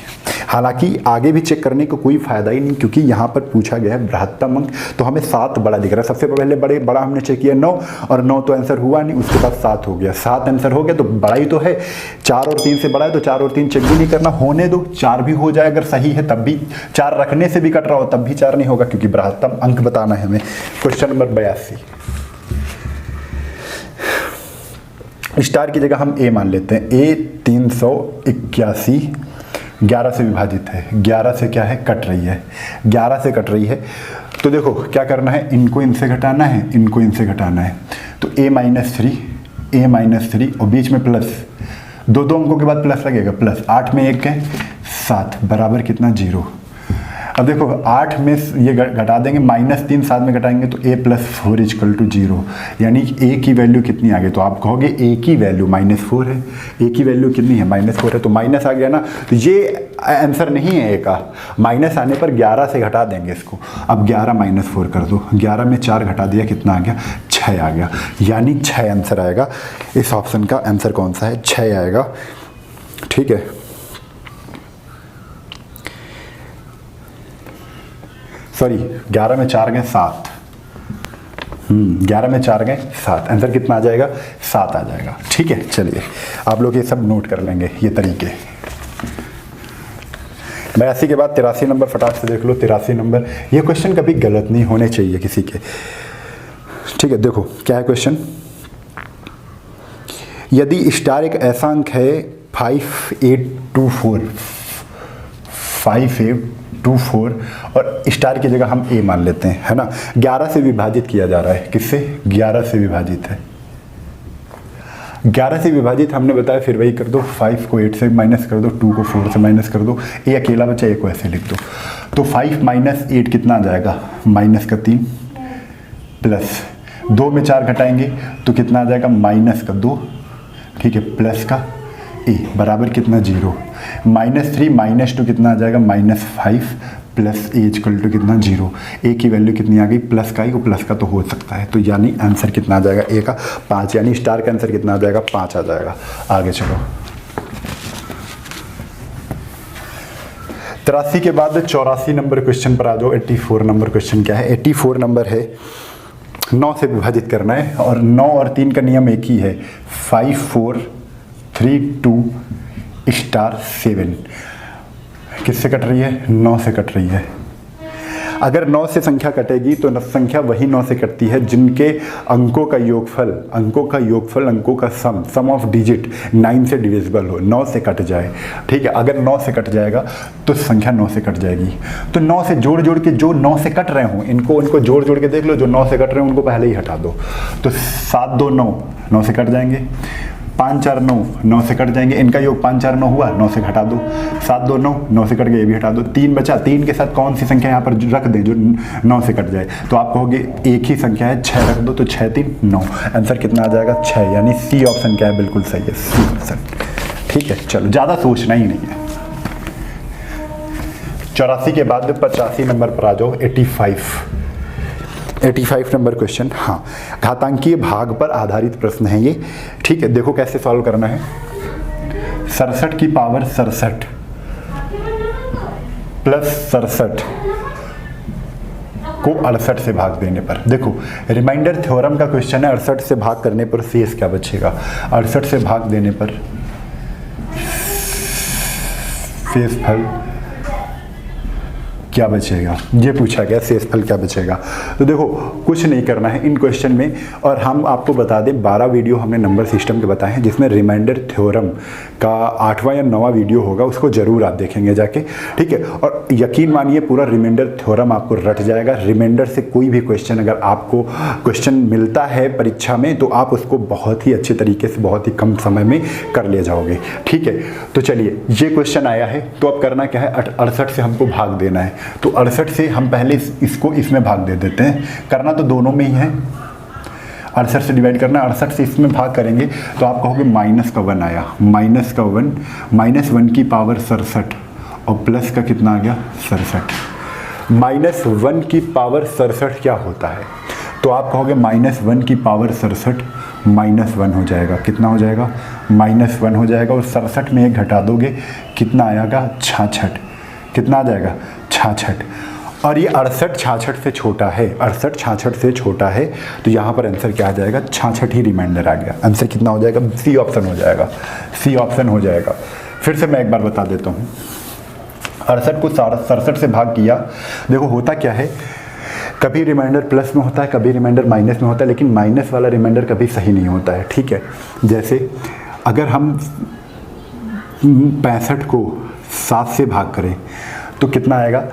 Speaker 1: हालांकि आगे भी चेक करने को कोई फायदा ही नहीं, क्योंकि यहाँ पर पूछा गया है बृहत्तम अंक, तो हमें 7 बड़ा दिख रहा है। सबसे पहले बड़ा हमने चेक किया 9, और 9 तो आंसर हुआ नहीं, उसके बाद 7 हो गया, 7 आंसर हो गया, तो बड़ा ही तो है, 4 और 3 से बड़ा है, तो 4 और 3 चेक भी नहीं करना, होने दो, 4 भी हो जाए, अगर सही है तब भी, 4 रखने से भी कट रहा हो तब भी 4 नहीं होगा, क्योंकि बृहत्तम अंक बताना है हमें। क्वेश्चन नंबर 82, स्टार की जगह हम a मान लेते हैं, a 381 11 से विभाजित है, 11 से क्या है, कट रही है, 11 से कट रही है। तो देखो क्या करना है, इनको इनसे घटाना है, इनको इनसे घटाना है, तो a माइनस 3 और बीच में प्लस, दो अंकों के बाद प्लस लगेगा, प्लस 8 में 1 है 7 बराबर कितना, 0। अब देखो 8 में ये घटा देंगे, -3 7 में घटाएंगे तो a + 4 = 0, यानी a की वैल्यू कितनी आ गई, तो आप कहोगे a की वैल्यू -4 है, a की वैल्यू कितनी है, -4 है, तो माइनस आ गया ना, तो ये आंसर नहीं है a का, माइनस आने पर 11 से घटा देंगे इसको। अब 11 - 4 कर दो, 11 में 4 घटा दिया, कितना आ गया, 6 आ गया, यानी 6 आंसर आएगा। इस ऑप्शन का आंसर कौन सा है, 6 आएगा, ठीक है। सॉरी, 11 में 4 गए 7, 11 में 4 गए 7, आंसर कितना आ जाएगा, 7 आ जाएगा, ठीक है। चलिए आप लोग ये सब नोट कर लेंगे, ये तरीके। 82 के बाद 83 नंबर फटाक से देख लो। 83 नंबर, ये क्वेश्चन कभी गलत नहीं होने चाहिए किसी के, ठीक है। देखो क्या है क्वेश्चन, यदि स्टार एक ऐसा अंक है 5824 5824 और स्टार की जगह हम a मान लेते हैं, है ना, 11 से विभाजित किया जा रहा है, किससे, 11 से विभाजित है, 11 से विभाजित हमने बताया, फिर वही कर दो, 5 को 8 से माइनस कर दो, 2 को 4 से माइनस कर दो, a अकेला बचा, a को ऐसे लिख दो, तो 5 - 8 कितना आ जाएगा, -3 प्लस 2 में 4 घटाएंगे तो कितना आ जाएगा, -2, ठीक है, प्लस का a बराबर कितना, 0, -3 - 2 कितना आ जाएगा, -5 प्लस a = कितना, 0। a की वैल्यू कितनी आ गई, प्लस का ही, वो प्लस का तो हो सकता है, तो यानी आंसर कितना आ जाएगा, a का 5, यानी स्टार का आंसर कितना आ जाएगा, 5 आ जाएगा। आगे चलो, 83 के बाद 84 नंबर क्वेश्चन पर आ जाओ। 84 नंबर क्वेश्चन क्या है, 84 नंबर है 9 से विभाजित करना है, और 9 और 3 का नियम एक ही है, 5 4 3 2 7। किससे कट रही है, 9 से कट रही है। अगर 9 से संख्या कटेगी तो संख्या वही 9 से कटती है जिनके अंकों का योगफल, अंकों का सम ऑफ डिजिट 9 से डिविजिबल हो, 9 से कट जाए, ठीक है। अगर 9 से कट जाएगा तो संख्या 9 से कट जाएगी। तो 9 से जोड़ के जो 9 से कट रहे हों, इनको जोड़ के देख लो, जो 9 से कट रहे हैं उनको पहले ही हटा दो। तो 7 2 9, 9 से कट जाएंगे, 5 4 9, 9 से कट जाएंगे, इनका योग 5 4 9 हुआ, 9 से घटा दो, 7 2 9, 9 से कट गए, ये भी हटा दो, 3 बचा, 3 के साथ कौन सी संख्या यहाँ पर रख दें जो 9 से कट जाए, तो आप कहोगे एक ही संख्या है, 6 रख दो, तो 6 3 9, आंसर कितना आ जाएगा, 6, यानी सी ऑप्शन क्या है, बिल्कुल सही है, सी ऑप्शन, ठीक है। चलो ज़्यादा सोचना ही नहीं है। 84 के बाद 85 नंबर पर आ जाओ। 85 नंबर क्वेश्चन, हाँ, घातांकीय भाग पर आधारित प्रश्न है ये, ठीक है। देखो कैसे सॉल्व करना है, 67 की पावर 67 प्लस 67 को 68 से भाग देने पर, देखो रिमाइंडर थ्योरम का क्वेश्चन है, 68 से भाग करने पर शेष क्या बचेगा, 68 से भाग देने पर शेष फल क्या बचेगा, ये पूछा गया शेषफल क्या बचेगा। तो देखो कुछ नहीं करना है इन क्वेश्चन में। और हम आपको बता दें 12 वीडियो हमने नंबर सिस्टम के बताए हैं, जिसमें रिमाइंडर थ्योरम का 8वां या 9वां वीडियो होगा, उसको जरूर आप देखेंगे जाके, ठीक है। और यकीन मानिए पूरा रिमाइंडर थ्योरम आपको रट जाएगा। रिमाइंडर से कोई भी क्वेश्चन अगर आपको क्वेश्चन मिलता है परीक्षा में तो आप उसको बहुत ही अच्छे तरीके से बहुत ही कम समय में कर ले जाओगे, ठीक है। तो चलिए ये क्वेश्चन आया है, तो अब करना क्या है, 68 से हमको भाग देना है। तो 68 से हम पहले इसको इसमें भाग दे देते हैं, करना तो दोनों में ही है, 68 से डिवाइड करना, 68 से इसमें भाग करेंगे तो आप कहोगे माइनस का 1 आया, माइनस का 1, -1 की पावर 67 और प्लस का कितना आ गया 67। -1 की पावर 67 क्या होता है, तो आप कहोगे -1 की पावर 67 -1 हो जाएगा, कितना हो जाएगा -1 हो जाएगा, और 67 में एक घटा दोगे कितना आएगा 66, कितना आ जाएगा 66। और ये 68 66 से छोटा है, 68 66 से छोटा है, तो यहाँ पर आंसर क्या आ जाएगा 66 ही रिमाइंडर आ गया। आंसर कितना हो जाएगा, सी ऑप्शन हो जाएगा, सी ऑप्शन हो जाएगा। फिर से मैं एक बार बता देता हूँ, 68 को 67 से भाग किया। देखो होता क्या है, कभी रिमाइंडर प्लस में होता है, कभी रिमाइंडर माइनस में होता है, लेकिन माइनस वाला रिमाइंडर कभी सही नहीं होता है, ठीक है। जैसे अगर हम 65 को 7 से भाग करें तो कितना आएगा,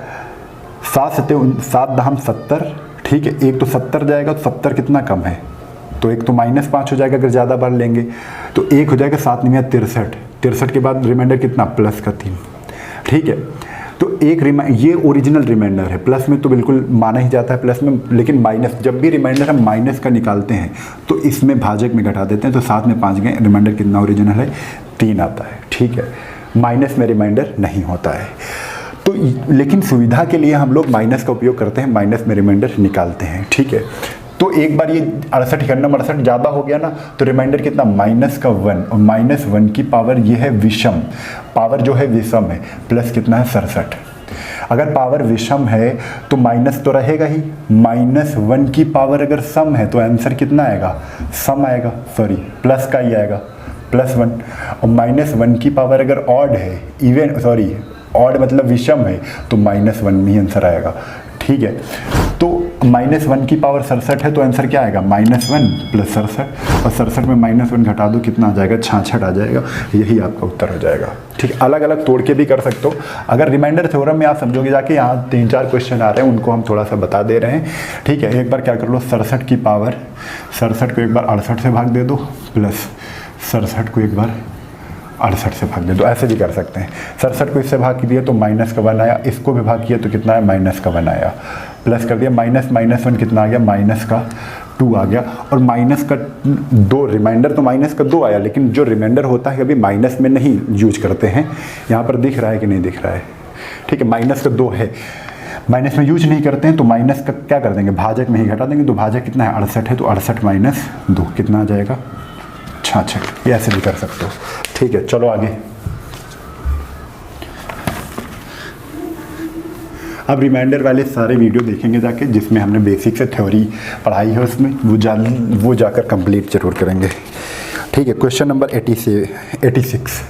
Speaker 1: 7 दहम 70, ठीक है। एक तो 70 जाएगा, तो 70 कितना कम है, तो एक तो -5 हो जाएगा अगर ज़्यादा बार लेंगे, तो एक हो जाएगा 7 9 63, 63 के बाद रिमाइंडर कितना प्लस का 3, ठीक है। तो एक ये ओरिजिनल रिमाइंडर है, प्लस में तो बिल्कुल माना ही जाता है प्लस में, लेकिन माइनस, जब भी रिमाइंडर हम माइनस का निकालते हैं तो इसमें भाजक में घटा देते हैं, तो 7 में 5 गए, रिमाइंडर कितना ओरिजिनल है 3 आता है, ठीक है। माइनस में रिमाइंडर नहीं होता है, तो लेकिन सुविधा के लिए हम लोग माइनस का उपयोग करते हैं, माइनस में रिमाइंडर निकालते हैं, ठीक है। तो एक बार ये 68 68 ज़्यादा हो गया ना, तो रिमाइंडर कितना -1, और -1 की पावर ये है विषम, पावर जो है विषम है, प्लस कितना है 67। अगर पावर विषम है तो माइनस तो रहेगा ही, -1 की पावर अगर सम है तो आंसर कितना आएगा, सम आएगा, सॉरी प्लस का ही आएगा, +1। और -1 की पावर अगर ऑड है, इवन सॉरी ऑड मतलब विषम है, तो -1 में ही आंसर आएगा, ठीक है। तो -1 की पावर 67 है, तो आंसर क्या आएगा -1 + 67, और 67 में -1 घटा दो कितना आ जाएगा 66 आ जाएगा, यही आपका उत्तर हो जाएगा, ठीक है। अलग अलग तोड़ के भी कर सकते हो, अगर रिमाइंडर थ्योरम में आप समझोगे जाके, यहाँ 3-4 क्वेश्चन आ रहे हैं उनको हम थोड़ा सा बता दे रहे हैं, ठीक है। एक बार क्या कर लो, 67 की पावर 67 को एक बार 68 से भाग दे दो, प्लस 67 को एक बार 68 से भाग दे दो, ऐसे भी कर सकते हैं। 67 को इससे भाग दिया तो माइनस का 1 आया, इसको भी भाग किया तो कितना आया -1 आया, प्लस कर दिया -1 कितना आ गया -2 आ गया, और माइनस का 2 रिमाइंडर, तो माइनस का 2 आया, लेकिन जो रिमाइंडर होता है कभी माइनस में नहीं यूज करते हैं, यहाँ पर दिख रहा है कि नहीं दिख रहा है, ठीक है। माइनस का 2 है, माइनस में यूज नहीं करते हैं, तो माइनस का क्या कर देंगे, भाजक में ही घटा देंगे, तो भाजक कितना है 68 है, तो 68 - 2 कितना आ जाएगा 66, ये ऐसे भी कर सकते हो, ठीक है। चलो आगे, अब रिमाइंडर वाले सारे वीडियो देखेंगे जाके, जिसमें हमने बेसिक से थ्योरी पढ़ाई है, उसमें वो जाकर कंप्लीट जरूर करेंगे, ठीक है। क्वेश्चन नंबर 86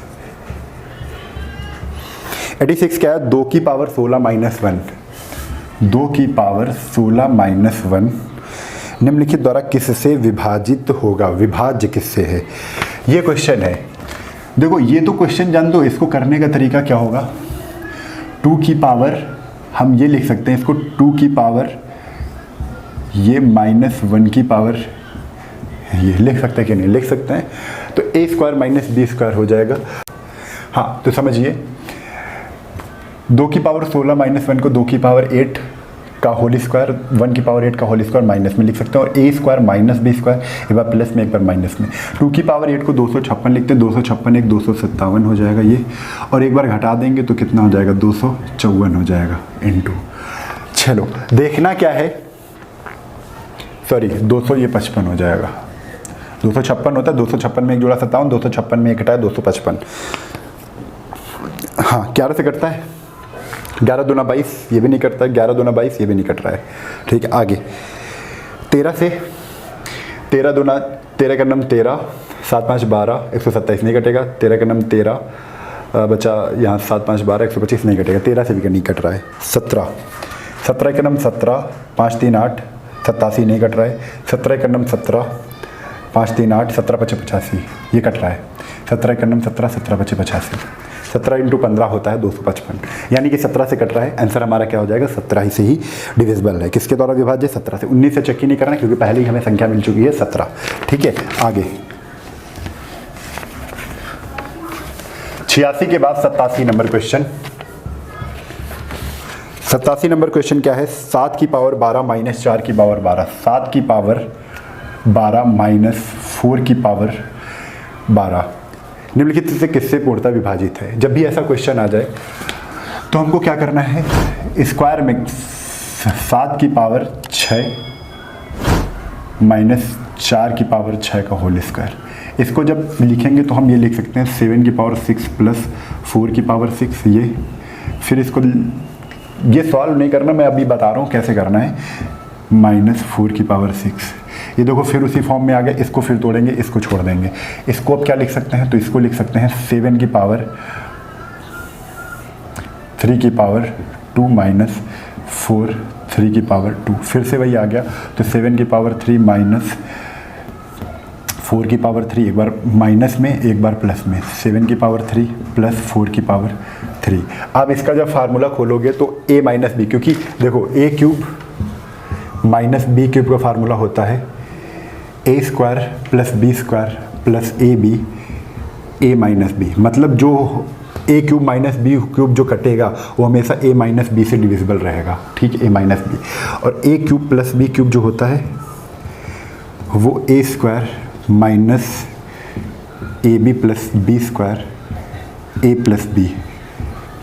Speaker 1: क्या है, 2 की पावर 16 - 1, 2 की पावर 16 - 1 निम्नलिखित द्वारा किससे विभाजित होगा, विभाज्य किससे है, ये क्वेश्चन है। देखो ये तो क्वेश्चन जान दो, इसको करने का तरीका क्या होगा, 2 की पावर हम ये लिख सकते हैं, इसको 2 की पावर ये -1 की पावर ये लिख सकते हैं कि नहीं लिख सकते हैं, तो a² - b² हो जाएगा। हाँ तो समझिए, 2 की पावर 16 - 1 को 2 की पावर 8 का होल स्क्वायर, 1 की पावर 8 का होल स्क्वायर माइनस में लिख सकते हैं, और a² - b², एक बार प्लस में एक बार माइनस में। 2 की पावर 8 को 256 लिखते हैं, 256 1 257 हो जाएगा ये, और एक बार घटा देंगे तो कितना हो जाएगा 254 हो जाएगा इनटू। चलो देखना क्या है, सॉरी 255 हो जाएगा, 256 होता है, 256 में एक जोड़ा 57, 256 में एक घटाया 255, हाँ 11 से कटता है, 11 दूना 22 ये भी नहीं कटता है, 11 दूना 22 ये भी नहीं कट रहा है, ठीक है। आगे 13 से 13 दूना 13 का नम 13, 7 5 12, 127 नहीं कटेगा, 13 का नम 13, बचा यहाँ 7 5 12 125 नहीं कटेगा, 13 से भी नहीं कट रहा है। 17 17 का नम 17 5 3 8 87 नहीं कट रहा है। 17 का नम 17 5 3 8 17 5 85 ये कट रहा है। 17 का नम 17 17 5 85 17 इंटू 15 होता है 255, यानी कि 17 से कट रहा है। आंसर हमारा क्या हो जाएगा, 17 ही से ही डिविजिबल है। किसके द्वारा विभाज्य, 17 से। 19 से चेक ही नहीं करना क्योंकि पहले ही हमें संख्या मिल चुकी है 17। ठीक है, आगे 86 के बाद 87 नंबर क्वेश्चन। 87 नंबर क्वेश्चन क्या है, 7 की पावर 12 माइनस 4 की पावर 12, 7 की पावर 12 माइनस 4 की पावर 12 निम्नलिखित से किससे पूर्णतः विभाजित है। जब भी ऐसा क्वेश्चन आ जाए तो हमको क्या करना है, स्क्वायर में 7 की पावर 6 माइनस 4 की पावर 6 का होल स्क्वायर, इसको जब लिखेंगे तो हम ये लिख सकते हैं 7 की पावर 6 प्लस 4 की पावर 6 ये। फिर इसको ये सॉल्व नहीं करना, मैं अभी बता रहा हूँ कैसे करना है, माइनस 4 की पावर 6 ये देखो फिर उसी फॉर्म में आ गया। इसको फिर तोड़ेंगे, इसको छोड़ देंगे। इसको अब क्या लिख सकते हैं, तो इसको लिख सकते हैं 7 की पावर 3 की पावर 2 माइनस 4 3 की पावर 2, फिर से वही आ गया। तो 7 की पावर 3 माइनस 4 की पावर 3, एक बार माइनस में एक बार प्लस में, 7 की पावर 3 प्लस 4 की पावर 3। अब इसका जब फार्मूला खोलोगे तो a माइनस बी, क्योंकि देखो a cube minus B cube का फार्मूला होता है A square plus B square plus A B A minus B, मतलब जो A cube minus B cube जो कटेगा वो हमेशा ए माइनस बी से डिविजिबल रहेगा। ठीक है, ए माइनस बी। और A cube plus B cube जो होता है वो A square minus A B plus B square A plus B,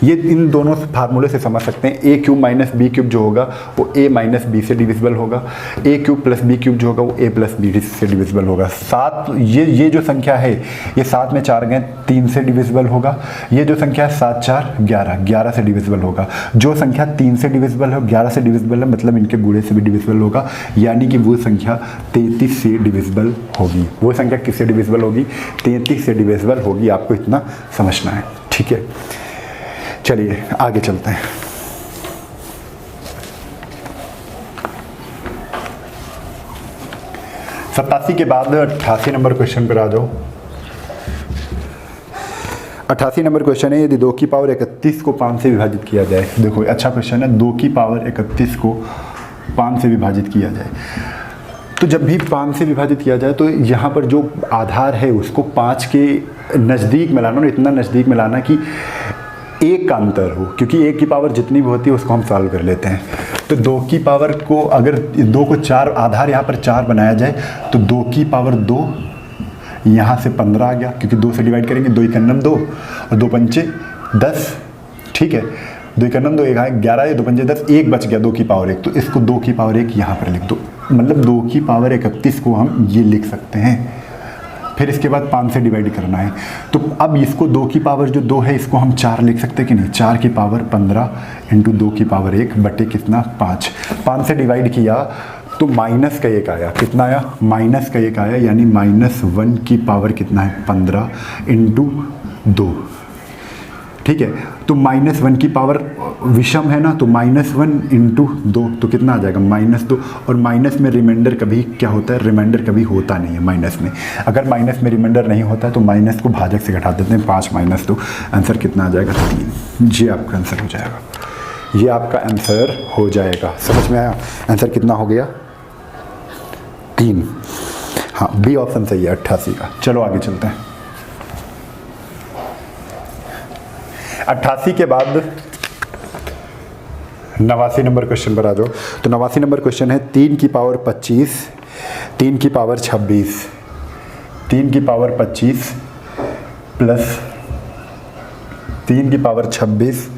Speaker 1: ये इन दोनों फार्मूले से समझ सकते हैं। ए क्यूब माइनस बी क्यूब जो होगा वो ए माइनस बी से डिविजिबल होगा, ए क्यूब प्लस बी क्यूब जो होगा वो ए प्लस बी से डिविजिबल होगा। 7 ये जो संख्या है ये 7 में 4 गए 3 से डिविजिबल होगा। ये जो संख्या है 7 4 11 11 से डिविजिबल होगा। जो संख्या 3 से डिविजिबल है 11 से डिविजिबल है, मतलब इनके गुणे से भी डिविजिबल होगा, यानी कि वो संख्या 33 से डिविजिबल होगी। वो संख्या किससे डिविजिबल होगी, 33 से डिविजिबल होगी। आपको इतना समझना है। ठीक है, चलिए आगे चलते हैं। सत्तासी के बाद 88 नंबर क्वेश्चन पर आ जाओ। 88 नंबर क्वेश्चन है, यदि 2 की पावर 31 को 5 से विभाजित किया जाए। देखो अच्छा क्वेश्चन है, 2 की पावर 31 को 5 से विभाजित किया जाए। तो जब भी 5 से विभाजित किया जाए तो यहाँ पर जो आधार है उसको 5 के नज़दीक मिलाना, और इतना नज़दीक मिलाना कि 1 का अंतर हो, क्योंकि 1 की पावर जितनी भी होती है उसको हम सॉल्व कर लेते हैं। तो 2 की पावर को अगर 2 को 4 आधार यहाँ पर 4 बनाया जाए तो 2 की पावर 2 यहाँ से 15 आ गया, क्योंकि 2 से डिवाइड करेंगे, 2 एकन्नम 2 और 2 पंचे 10। ठीक है, 2 एकन्नम 2 11 2 पंचे 10, 1 बच गया 2 की पावर 1, तो इसको 2 की पावर 1 यहाँ पर लिख दो, मतलब 2 की पावर 31 को हम ये लिख सकते हैं। फिर इसके बाद 5 से डिवाइड करना है, तो अब इसको 2 की पावर जो 2 है इसको हम 4 लिख सकते हैं कि नहीं। 4 की पावर 15 इंटू 2 की पावर 1 बटे कितना 5। 5 से डिवाइड किया तो माइनस का 1 आया, कितना आया, माइनस का 1 आया, यानी -1 की पावर कितना है 15 इंटू 2। ठीक है, तो -1 की पावर विषम है ना, तो -1 इंटू 2 तो कितना आ जाएगा -2। और माइनस में रिमाइंडर कभी क्या होता है, रिमाइंडर कभी होता नहीं है माइनस में। अगर माइनस में रिमाइंडर नहीं होता है तो माइनस को भाजक से घटा देते हैं, 5 - 2, आंसर कितना आ जाएगा 3। ये आपका आंसर हो जाएगा, ये आपका आंसर हो जाएगा। समझ में आया, आंसर कितना हो गया 3। हाँ, बी ऑप्शन सही है 88 का। चलो आगे चलते हैं। 88 के बाद 89 नंबर क्वेश्चन पर आ जाओ। तो 89 नंबर क्वेश्चन है, 3 की पावर 25 3 की पावर 26 3 की पावर 25 प्लस 3 की पावर 26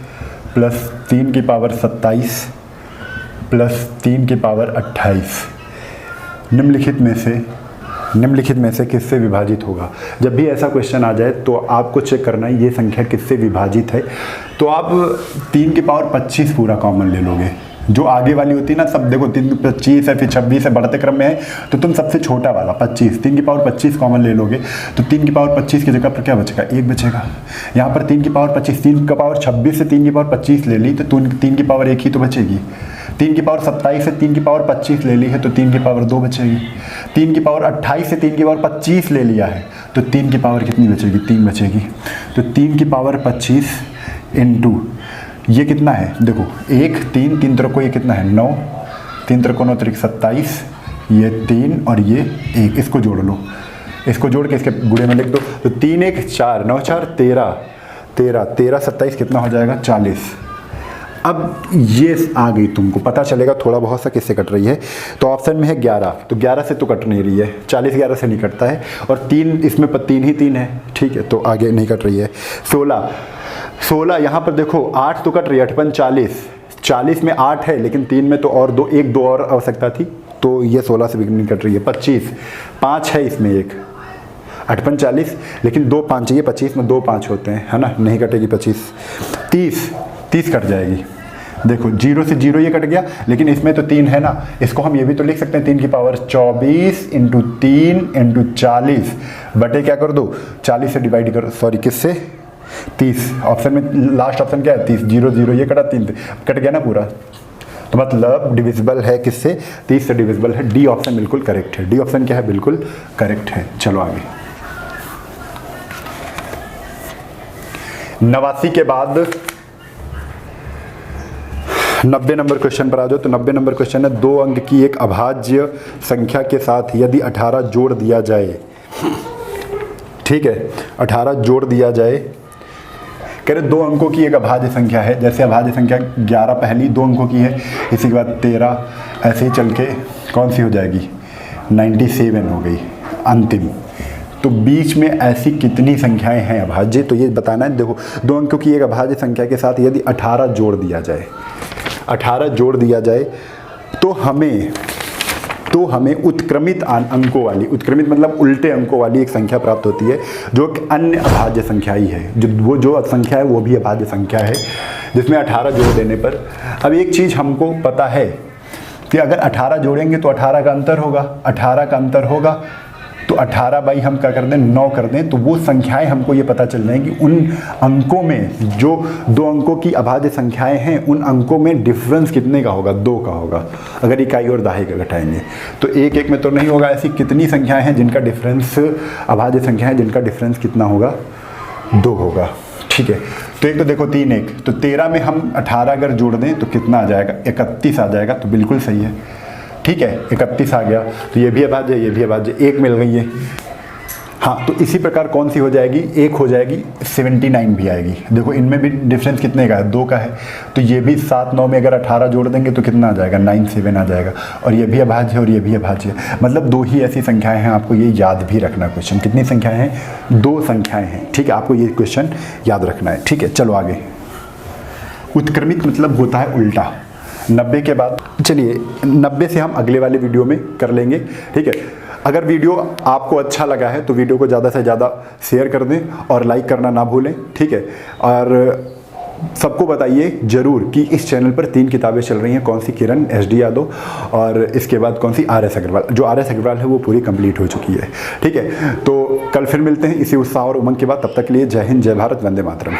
Speaker 1: प्लस 3 की पावर 27 प्लस 3 की पावर 28 निम्नलिखित में से किससे विभाजित होगा। जब भी ऐसा क्वेश्चन आ जाए तो आपको चेक करना है ये संख्या किससे विभाजित है। तो आप 3 की पावर 25 पूरा कॉमन ले लोगे, जो आगे वाली होती है ना सब देखो 3 25 है, फिर 26 है, बढ़ते क्रम में है, तो तुम सबसे छोटा वाला 25, 3 की पावर 25 कॉमन ले लोगे तो 3 की पावर 25 की जगह पर क्या बचेगा, 1 बचेगा। यहाँ पर 3 की पावर 25, 3 का पावर 26 से 3 की पावर 25 ले ली तो 3 की पावर 1 ही तो बचेगी। 3 की पावर 27 से 3 की पावर 25 ले ली है तो 3 की पावर 2 बचेगी। 3 की पावर 28 से 3 की पावर 25 ले लिया है तो 3 की पावर कितनी बचेगी, 3 बचेगी। तो 3 की पावर 25 इंटू ये कितना है, देखो 1 3 3 त्रिको ये कितना है 9, 3 त्रिको 9 त्रिक 27, ये 3 और ये 1, इसको जोड़ लो, इसको जोड़ के इसके गुणे में लिख दो तो 3 1 4 9 4 13 13 13 27 कितना हो जाएगा 40। अब ये आ गई, तुमको पता चलेगा थोड़ा बहुत सा किससे कट रही है। तो ऑप्शन में है 11, तो 11 से तो कट नहीं रही है, 40 11 से नहीं कटता है, और 3 इसमें 3 ही 3 है, ठीक है, तो आगे नहीं कट रही है। 16 यहाँ पर देखो 8 तो कट रही है, 8 5 40, 40 में 8 है लेकिन 3 में तो और 2 और आवश्यकता थी तो ये 16 से भी नहीं कट रही है। 25 5 है इसमें, एक 8 5 40 लेकिन 2 5 चाहिए, 25 में 2 5 होते हैं, है ना, नहीं कटेगी 25। 30 कट जाएगी, देखो 0 से 0 ये कट गया, लेकिन इसमें तो 3 है ना, इसको हम ये भी तो लिख सकते हैं 3 की पावर 24 इंटू 3 इंटू 40 बटे क्या कर दो 40 से डिवाइड करो, सॉरी किससे 30। ऑप्शन में लास्ट ऑप्शन क्या है 30, 0 0 ये कटा 3 कट गया ना पूरा, तो मतलब डिविजिबल है किससे 30 से डिविजिबल है। डी ऑप्शन बिल्कुल करेक्ट है, डी ऑप्शन क्या है बिल्कुल करेक्ट है। चलो आगे 89 के बाद 90 नंबर क्वेश्चन पर आ जाओ। तो 90 नंबर क्वेश्चन है 2 अंक की एक अभाज्य संख्या के साथ यदि 18 जोड़ दिया जाए, ठीक है 18 जोड़ दिया जाए, कह रहे 2 अंकों की एक अभाज्य संख्या है, जैसे अभाज्य संख्या 11 पहली 2 अंकों की है, इसी के बाद 13 ऐसे ही चल के कौन सी हो जाएगी 97 हो गई अंतिम। तो बीच में ऐसी कितनी संख्याएं हैं अभाज्य, तो ये बताना है। देखो 2 अंकों की एक अभाज्य संख्या के साथ यदि 18 जोड़ दिया जाए, 18 जोड़ दिया जाए तो हमें उत्क्रमित अंकों वाली, उत्क्रमित मतलब उल्टे अंकों वाली एक संख्या प्राप्त होती है जो कि अन्य अभाज्य संख्या ही है, जो संख्या है वो भी अभाज्य संख्या है जिसमें 18 जोड़ देने पर। अब एक चीज़ हमको पता है कि अगर 18 जोड़ेंगे तो 18 का अंतर होगा, 18 का अंतर होगा तो 18 बाई हम क्या कर दें 9 कर दें, तो वो संख्याएं हमको ये पता चल जाएंगी उन अंकों में जो 2 अंकों की अभाज्य संख्याएं हैं उन अंकों में डिफरेंस कितने का होगा 2 का होगा, अगर इकाई और दहाई का घटाएंगे तो 1 1 में तो नहीं होगा। ऐसी कितनी संख्याएं हैं जिनका डिफरेंस, अभाज्य संख्याएं जिनका डिफरेंस कितना होगा 2 होगा, ठीक है। तो एक तो देखो 3 1, तो 13 में हम 18 अगर जोड़ दें तो कितना आ जाएगा 31 आ जाएगा, तो बिल्कुल सही है, ठीक है 31 आ गया, तो ये भी अभाज्य है, ये भी अभाज्य, 1 मिल गई है। हाँ, तो इसी प्रकार कौन सी हो जाएगी, 1 हो जाएगी, 79 भी आएगी। देखो इनमें भी डिफरेंस कितने का है 2 का है, तो ये भी 7 9 में अगर 18 जोड़ देंगे तो कितना आ जाएगा 97 आ जाएगा, और ये भी अभाज्य है और ये भी अभाज्य है, मतलब 2 ही ऐसी संख्याएं हैं, आपको ये याद भी रखना क्वेश्चन। कितनी संख्याएं हैं 2 संख्याएं हैं, ठीक है, आपको ये क्वेश्चन याद रखना है, ठीक है। चलो आगे, उत्क्रमित मतलब होता है उल्टा। 90 के बाद चलिए 90 से हम अगले वाले वीडियो में कर लेंगे, ठीक है। अगर वीडियो आपको अच्छा लगा है तो वीडियो को ज़्यादा से ज़्यादा शेयर कर दें और लाइक करना ना भूलें, ठीक है। और सबको बताइए ज़रूर कि इस चैनल पर 3 किताबें चल रही हैं, कौन सी किरण SD यादव और इसके बाद कौन सी RS अग्रवाल। जो RS अग्रवाल है वो पूरी कंप्लीट हो चुकी है, ठीक है। तो कल फिर मिलते हैं इसी उत्साह और उमंग के बाद, तब तक के लिए जय हिंद, जय भारत, वंदे मातरम।